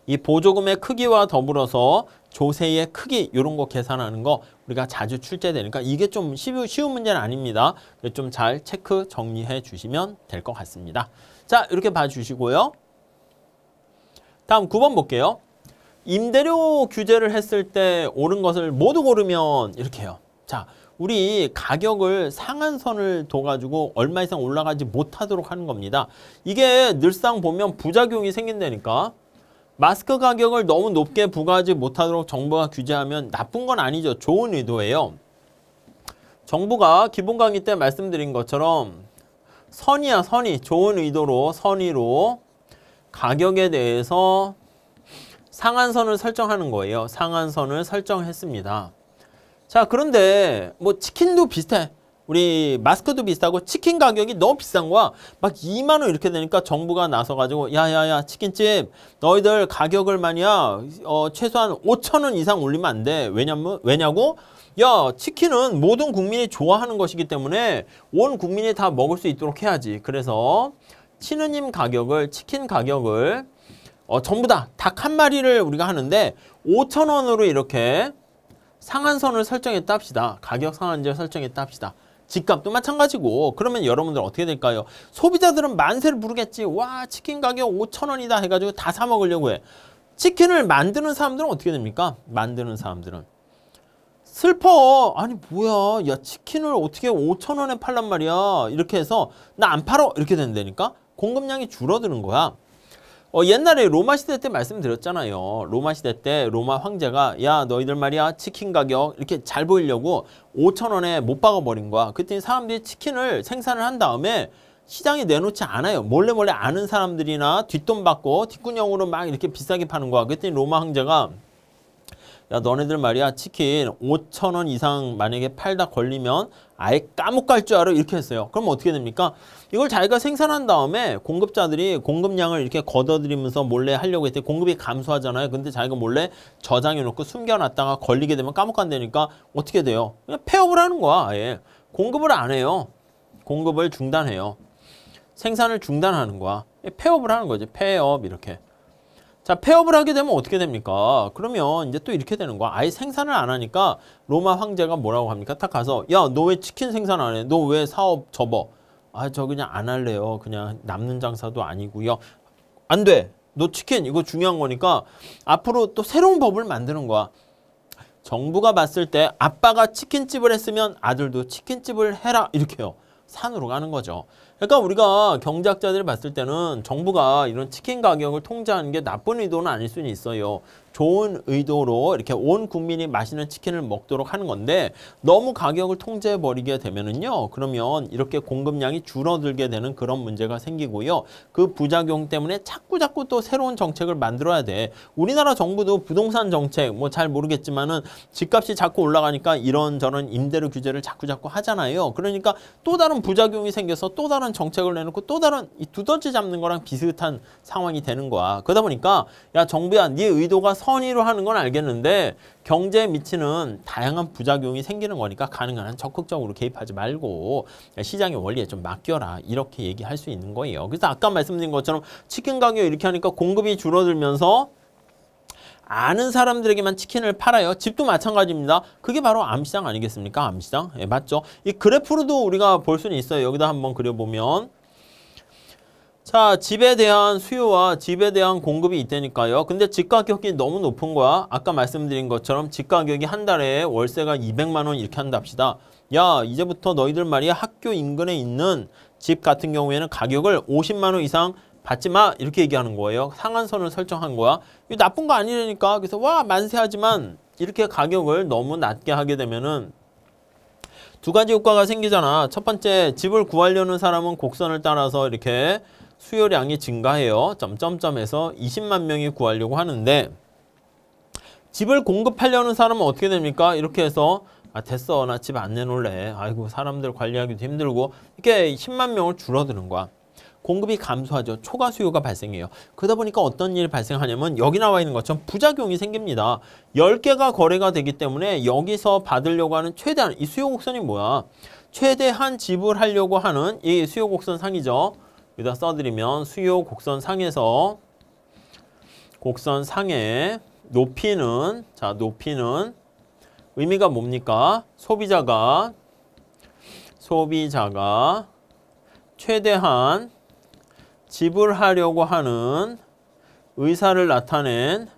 이 보조금의 크기와 더불어서 조세의 크기 이런 거 계산하는 거 우리가 자주 출제되니까 이게 좀 쉬운 문제는 아닙니다. 좀 잘 체크 정리해 주시면 될 것 같습니다. 자, 이렇게 봐주시고요. 다음 9번 볼게요. 임대료 규제를 했을 때 옳은 것을 모두 고르면 이렇게 해요. 자, 우리 가격을 상한선을 둬가지고 얼마 이상 올라가지 못하도록 하는 겁니다. 이게 늘상 보면 부작용이 생긴다니까. 마스크 가격을 너무 높게 부과하지 못하도록 정부가 규제하면 나쁜 건 아니죠. 좋은 의도예요. 정부가 기본 강의 때 말씀드린 것처럼 선의야, 선의. 좋은 의도로, 선의로 가격에 대해서 상한선을 설정하는 거예요. 상한선을 설정했습니다. 자, 그런데 뭐 치킨도 비슷해. 우리 마스크도 비슷하고 치킨 가격이 너무 비싼 거야. 막 2만 원 이렇게 되니까 정부가 나서가지고 야야야 치킨집 너희들 가격을 말이야 최소한 5천 원 이상 올리면 안 돼. 왜냐고? 야, 치킨은 모든 국민이 좋아하는 것이기 때문에 온 국민이 다 먹을 수 있도록 해야지. 그래서 치느님 가격을 치킨 가격을 전부 다 닭 한 마리를 우리가 하는데 5천 원으로 이렇게 상한선을 설정했다 합시다. 가격 상한제를 설정했다 합시다. 집값도 마찬가지고. 그러면 여러분들 어떻게 될까요? 소비자들은 만세를 부르겠지. 와, 치킨 가격 5천 원이다 해가지고 다 사 먹으려고 해. 치킨을 만드는 사람들은 어떻게 됩니까? 만드는 사람들은 슬퍼. 아니 뭐야, 야 치킨을 어떻게 5천 원에 팔란 말이야. 이렇게 해서 나 안 팔어 이렇게 된다니까. 공급량이 줄어드는 거야. 옛날에 로마 시대 때 말씀드렸잖아요. 로마 시대 때 로마 황제가 야 너희들 말이야 치킨 가격 이렇게 잘 보이려고 5,000원에 못 박아버린 거야. 그랬더니 사람들이 치킨을 생산을 한 다음에 시장에 내놓지 않아요. 몰래 아는 사람들이나 뒷돈 받고 뒷구녕으로 막 이렇게 비싸게 파는 거야. 그랬더니 로마 황제가 야 너네들 말이야 치킨 5,000원 이상 만약에 팔다 걸리면 아예 감옥 갈 줄 알아 이렇게 했어요. 그럼 어떻게 됩니까? 이걸 자기가 생산한 다음에 공급자들이 공급량을 이렇게 걷어들이면서 몰래 하려고 했더니 공급이 감소하잖아요. 근데 자기가 몰래 저장해 놓고 숨겨놨다가 걸리게 되면 감옥 간다니까 어떻게 돼요? 그냥 폐업을 하는 거야. 아예 공급을 안 해요. 공급을 중단해요. 생산을 중단하는 거야. 폐업을 하는 거지. 폐업 이렇게. 자, 폐업을 하게 되면 어떻게 됩니까? 그러면 이제 또 이렇게 되는 거야. 아예 생산을 안 하니까 로마 황제가 뭐라고 합니까? 딱 가서 야, 너 왜 치킨 생산 안 해? 너 왜 사업 접어? 아, 저 그냥 안 할래요. 그냥 남는 장사도 아니고요. 안 돼. 너 치킨 이거 중요한 거니까 앞으로 또 새로운 법을 만드는 거야. 정부가 봤을 때 아빠가 치킨집을 했으면 아들도 치킨집을 해라 이렇게요. 산으로 가는 거죠. 그러니까 우리가 경제학자들이 봤을 때는 정부가 이런 치킨 가격을 통제하는 게 나쁜 의도는 아닐 수는 있어요. 좋은 의도로 이렇게 온 국민이 맛있는 치킨을 먹도록 하는 건데 너무 가격을 통제해버리게 되면은요. 그러면 이렇게 공급량이 줄어들게 되는 그런 문제가 생기고요. 그 부작용 때문에 자꾸 또 새로운 정책을 만들어야 돼. 우리나라 정부도 부동산 정책 뭐 잘 모르겠지만은 집값이 자꾸 올라가니까 이런저런 임대료 규제를 자꾸 하잖아요. 그러니까 또 다른 부작용이 생겨서 또 다른 정책을 내놓고 또 다른 이 두더지 잡는 거랑 비슷한 상황이 되는 거야. 그러다 보니까 야 정부야 네 의도가 선의로 하는 건 알겠는데 경제에 미치는 다양한 부작용이 생기는 거니까 가능한 한 적극적으로 개입하지 말고 시장의 원리에 좀 맡겨라 이렇게 얘기할 수 있는 거예요. 그래서 아까 말씀드린 것처럼 치킨 가격 이렇게 하니까 공급이 줄어들면서 아는 사람들에게만 치킨을 팔아요. 집도 마찬가지입니다. 그게 바로 암시장 아니겠습니까? 암시장. 예, 맞죠? 이 그래프로도 우리가 볼 수는 있어요. 여기다 한번 그려보면 자, 집에 대한 수요와 집에 대한 공급이 있다니까요. 근데 집 가격이 너무 높은 거야. 아까 말씀드린 것처럼 집 가격이 한 달에 월세가 200만 원 이렇게 한다 합시다. 야, 이제부터 너희들 말이야 학교 인근에 있는 집 같은 경우에는 가격을 50만 원 이상 받지 마 이렇게 얘기하는 거예요. 상한선을 설정한 거야. 이거 나쁜 거 아니라니까. 그래서 와 만세하지만 이렇게 가격을 너무 낮게 하게 되면은 두 가지 효과가 생기잖아. 첫 번째 집을 구하려는 사람은 곡선을 따라서 이렇게 수요량이 증가해요. 점점점에서 20만 명이 구하려고 하는데 집을 공급하려는 사람은 어떻게 됩니까? 이렇게 해서 아 됐어 나 집 안 내놓을래. 아이고 사람들 관리하기도 힘들고 이렇게 10만 명을 줄어드는 거야. 공급이 감소하죠. 초과 수요가 발생해요. 그러다 보니까 어떤 일이 발생하냐면 여기 나와 있는 것처럼 부작용이 생깁니다. 10개가 거래가 되기 때문에 여기서 받으려고 하는 최대한 이 수요 곡선이 뭐야? 최대한 지불하려고 하는 이 수요 곡선 상이죠. 여기다 써드리면 수요 곡선 상에서 곡선 상의 높이는 자 높이는 의미가 뭡니까? 소비자가 최대한 지불하려고 하는 의사를 나타낸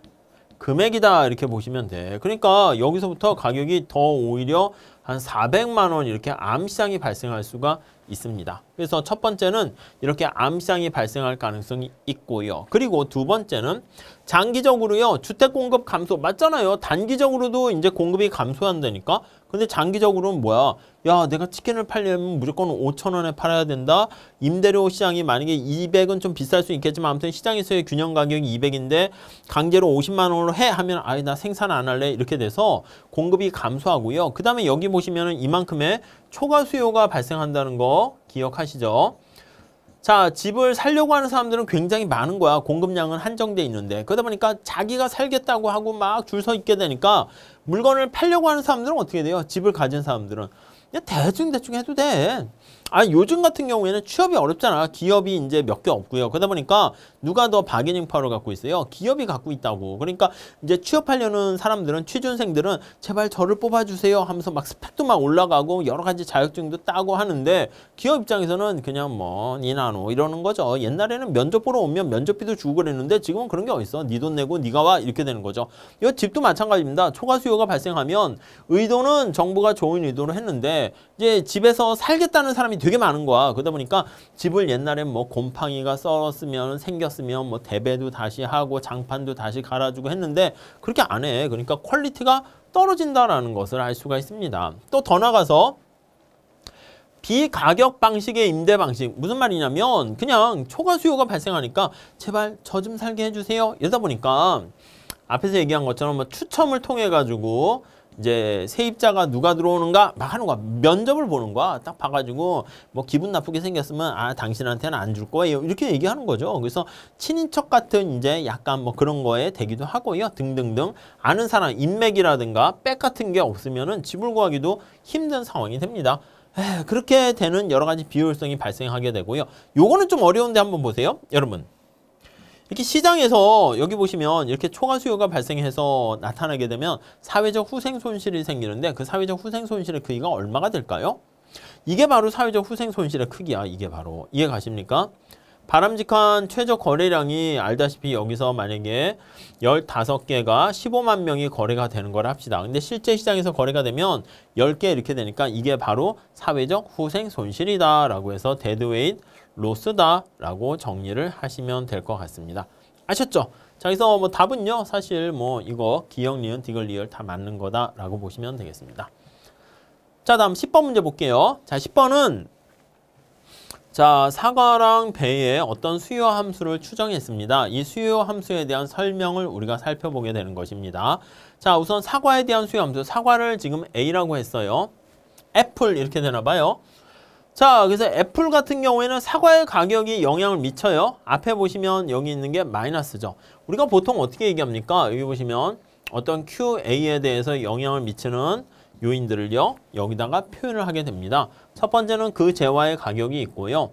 금액이다 이렇게 보시면 돼. 그러니까 여기서부터 가격이 더 오히려 한 400만 원 이렇게 암시장이 발생할 수가 있습니다. 그래서 첫 번째는 이렇게 암시장이 발생할 가능성이 있고요. 그리고 두 번째는 장기적으로요. 주택 공급 감소 맞잖아요. 단기적으로도 이제 공급이 감소한다니까. 근데 장기적으로는 뭐야? 야, 내가 치킨을 팔려면 무조건 5,000원에 팔아야 된다. 임대료 시장이 만약에 200은 좀 비쌀 수 있겠지만 아무튼 시장에서의 균형 가격이 200인데 강제로 50만 원으로 해 하면 아이 나 생산 안 할래 이렇게 돼서 공급이 감소하고요. 그 다음에 여기 보시면은 이만큼의 초과 수요가 발생한다는 거 기억하시죠? 자, 집을 살려고 하는 사람들은 굉장히 많은 거야. 공급량은 한정돼 있는데. 그러다 보니까 자기가 살겠다고 하고 막 줄 서 있게 되니까 물건을 팔려고 하는 사람들은 어떻게 돼요? 집을 가진 사람들은 그냥 대충 해도 돼. 아, 요즘 같은 경우에는 취업이 어렵잖아. 기업이 이제 몇 개 없고요. 그러다 보니까 누가 더 바게닝 파워를 갖고 있어요? 기업이 갖고 있다고. 그러니까 이제 취업하려는 사람들은 취준생들은 제발 저를 뽑아주세요 하면서 막 스펙도 막 올라가고 여러 가지 자격증도 따고 하는데 기업 입장에서는 그냥 뭐 니나노 이러는 거죠. 옛날에는 면접 보러 오면 면접비도 주고 그랬는데 지금은 그런 게 어딨어. 니 돈 내고 니가 와 이렇게 되는 거죠. 이 집도 마찬가지입니다. 초과 수요가 발생하면 의도는 정부가 좋은 의도로 했는데 이제 집에서 살겠다는 사람이 되게 많은 거야. 그러다 보니까 집을 옛날엔 뭐 곰팡이가 생겼으면 뭐 대배도 다시 하고 장판도 다시 갈아주고 했는데 그렇게 안 해. 그러니까 퀄리티가 떨어진다라는 것을 알 수가 있습니다. 또 더 나가서 비가격 방식의 임대 방식. 무슨 말이냐면 그냥 초과 수요가 발생하니까 제발 저 좀 살게 해주세요. 이러다 보니까 앞에서 얘기한 것처럼 뭐 추첨을 통해 가지고 이제 세입자가 누가 들어오는가 막 하는 거야. 면접을 보는 거야. 딱 봐가지고 뭐 기분 나쁘게 생겼으면 아 당신한테는 안 줄 거예요. 이렇게 얘기하는 거죠. 그래서 친인척 같은 이제 약간 뭐 그런 거에 되기도 하고요. 등등등 아는 사람 인맥이라든가 백 같은 게 없으면은 집을 구하기도 힘든 상황이 됩니다. 그렇게 되는 여러 가지 비효율성이 발생하게 되고요. 요거는 좀 어려운데 한번 보세요. 여러분. 이렇게 시장에서 여기 보시면 이렇게 초과 수요가 발생해서 나타나게 되면 사회적 후생 손실이 생기는데 그 사회적 후생 손실의 크기가 얼마가 될까요? 이게 바로 사회적 후생 손실의 크기야. 이게 바로. 이해 가십니까? 바람직한 최저 거래량이 알다시피 여기서 만약에 15개가 15만 명이 거래가 되는 걸 합시다. 근데 실제 시장에서 거래가 되면 10개 이렇게 되니까 이게 바로 사회적 후생 손실이다 라고 해서 데드웨이트 로스다 라고 정리를 하시면 될 것 같습니다. 아셨죠? 자, 그래서 뭐 답은요. 사실 뭐 이거 기역, 니은, 디귿, 리을 다 맞는 거다 라고 보시면 되겠습니다. 자, 다음 10번 문제 볼게요. 자, 10번은 자, 사과랑 배에 어떤 수요 함수를 추정했습니다. 이 수요 함수에 대한 설명을 우리가 살펴보게 되는 것입니다. 자, 우선 사과에 대한 수요 함수. 사과를 지금 A라고 했어요. 애플 이렇게 되나 봐요. 자, 그래서 애플 같은 경우에는 사과의 가격이 영향을 미쳐요. 앞에 보시면 여기 있는 게 마이너스죠. 우리가 보통 어떻게 얘기합니까? 여기 보시면 어떤 QA에 대해서 영향을 미치는 요인들을요. 여기다가 표현을 하게 됩니다. 첫 번째는 그 재화의 가격이 있고요.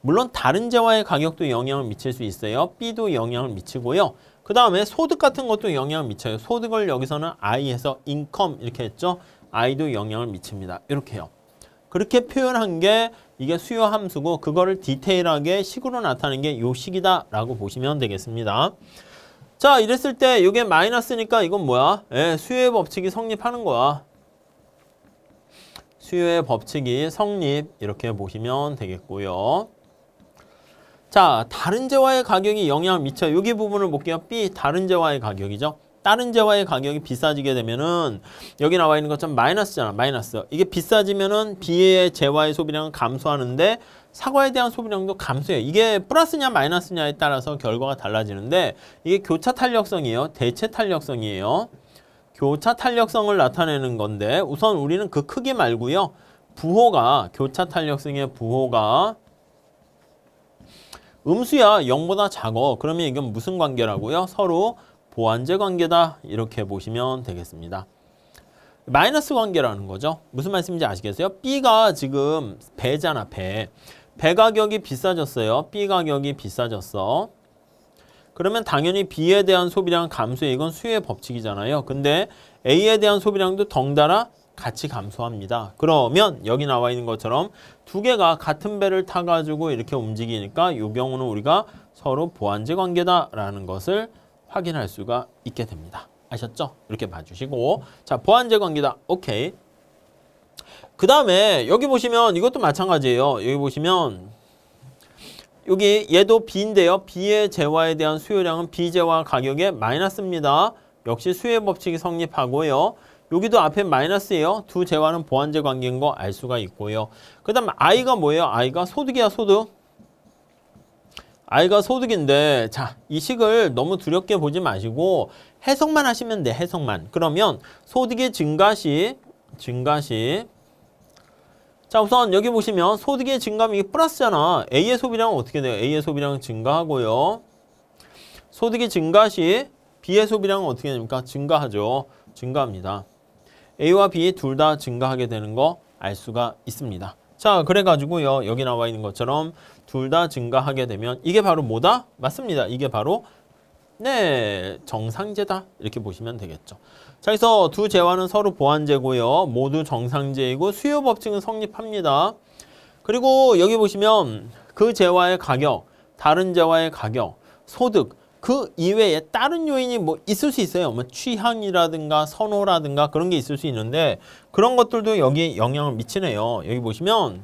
물론 다른 재화의 가격도 영향을 미칠 수 있어요. B도 영향을 미치고요. 그 다음에 소득 같은 것도 영향을 미쳐요. 소득을 여기서는 I에서 income 이렇게 했죠. I도 영향을 미칩니다. 이렇게요. 그렇게 표현한 게 이게 수요 함수고 그거를 디테일하게 식으로 나타낸 게 요 식이다라고 보시면 되겠습니다. 자, 이랬을 때 이게 마이너스니까 이건 뭐야? 수요의 법칙이 성립하는 거야. 수요의 법칙이 성립 이렇게 보시면 되겠고요. 자, 다른 재화의 가격이 영향을 미쳐요. 여기 부분을 볼게요. B, 다른 재화의 가격이죠. 다른 재화의 가격이 비싸지게 되면은 여기 나와 있는 것처럼 마이너스잖아. 마이너스. 이게 비싸지면은 B의 재화의 소비량은 감소하는데 사과에 대한 소비량도 감소해요. 이게 플러스냐 마이너스냐에 따라서 결과가 달라지는데 이게 교차 탄력성이에요. 대체 탄력성이에요. 교차 탄력성을 나타내는 건데 우선 우리는 그 크기 말고요. 부호가 교차 탄력성의 부호가 음수야. 0보다 작어. 그러면 이건 무슨 관계라고요? 서로 보완제 관계다. 이렇게 보시면 되겠습니다. 마이너스 관계라는 거죠. 무슨 말씀인지 아시겠어요? B가 지금 배잖아. 배 가격이 비싸졌어요. B 가격이 비싸졌어. 그러면 당연히 B에 대한 소비량은 감소해. 이건 수요의 법칙이잖아요. 근데 A에 대한 소비량도 덩달아 같이 감소합니다. 그러면 여기 나와 있는 것처럼 두 개가 같은 배를 타가지고 이렇게 움직이니까 이 경우는 우리가 서로 보완제 관계다라는 것을 확인할 수가 있게 됩니다. 아셨죠? 이렇게 봐주시고 자, 보완제 관계다. 오케이. 그 다음에 여기 보시면 이것도 마찬가지예요. 여기 보시면 여기 얘도 B인데요. B의 재화에 대한 수요량은 B 재화 가격의 마이너스입니다. 역시 수요의 법칙이 성립하고요. 여기도 앞에 마이너스예요. 두 재화는 보완제 관계인 거 알 수가 있고요. 그 다음 I가 뭐예요? I가 소득이야. 소득. I가 소득인데 자, 이 식을 너무 두렵게 보지 마시고 해석만 하시면 돼. 해석만. 그러면 소득의 증가시 자, 우선 여기 보시면 소득의 증가면 이게 플러스잖아. A의 소비량은 어떻게 돼요? A의 소비량은 증가하고요. 소득의 증가시 B의 소비량은 어떻게 됩니까? 증가하죠. 증가합니다. A와 B 둘 다 증가하게 되는 거 알 수가 있습니다. 자, 그래가지고요. 여기 나와 있는 것처럼 둘 다 증가하게 되면 이게 바로 뭐다? 맞습니다. 이게 바로 정상제다. 이렇게 보시면 되겠죠. 자, 그래서 두 재화는 서로 보완제고요. 모두 정상제이고 수요 법칙은 성립합니다. 그리고 여기 보시면 그 재화의 가격, 다른 재화의 가격, 소득 그 이외에 다른 요인이 뭐 있을 수 있어요. 뭐 취향이라든가 선호라든가 그런 게 있을 수 있는데 그런 것들도 여기 영향을 미치네요. 여기 보시면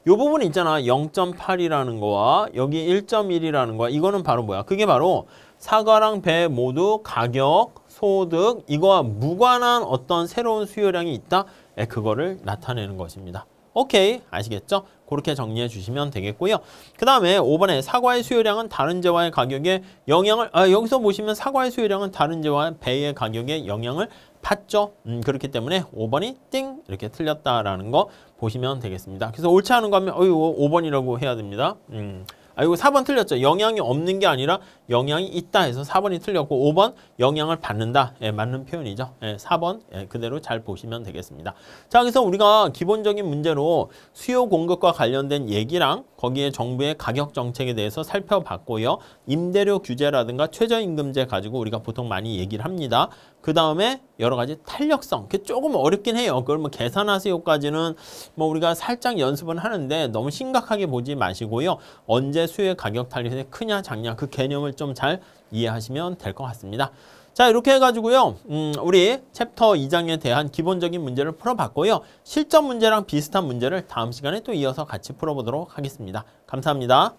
요 부분 있잖아. 0.8이라는 거와 여기 1.1이라는 거야. 이거는 바로 뭐야? 그게 바로 사과랑 배 모두 가격, 소득, 이거와 무관한 어떤 새로운 수요량이 있다? 그거를 나타내는 것입니다. 오케이, 아시겠죠? 그렇게 정리해 주시면 되겠고요. 그 다음에 5번에 사과의 수요량은 다른 재화의 가격에 영향을, 여기서 보시면 사과의 수요량은 다른 재화의 배의 가격에 영향을 받죠. 그렇기 때문에 5번이 띵 이렇게 틀렸다라는 거 보시면 되겠습니다. 그래서 옳지 않은 거 하면 5번이라고 해야 됩니다. 이거 4번 틀렸죠. 영향이 없는 게 아니라 영향이 있다 해서 4번이 틀렸고 5번 영향을 받는다. 맞는 표현이죠. 4번 그대로 잘 보시면 되겠습니다. 자, 그래서 우리가 기본적인 문제로 수요 공급과 관련된 얘기랑 거기에 정부의 가격 정책에 대해서 살펴봤고요. 임대료 규제라든가 최저임금제 가지고 우리가 보통 많이 얘기를 합니다. 그 다음에 여러 가지 탄력성, 그게 조금 어렵긴 해요. 그걸 뭐 계산하세요까지는 뭐 우리가 살짝 연습은 하는데 너무 심각하게 보지 마시고요. 언제 수요의 가격 탄력이 크냐 작냐 그 개념을 좀 잘 이해하시면 될 것 같습니다. 자, 이렇게 해가지고요. 우리 챕터 2장에 대한 기본적인 문제를 풀어봤고요. 실전 문제랑 비슷한 문제를 다음 시간에 또 이어서 같이 풀어보도록 하겠습니다. 감사합니다.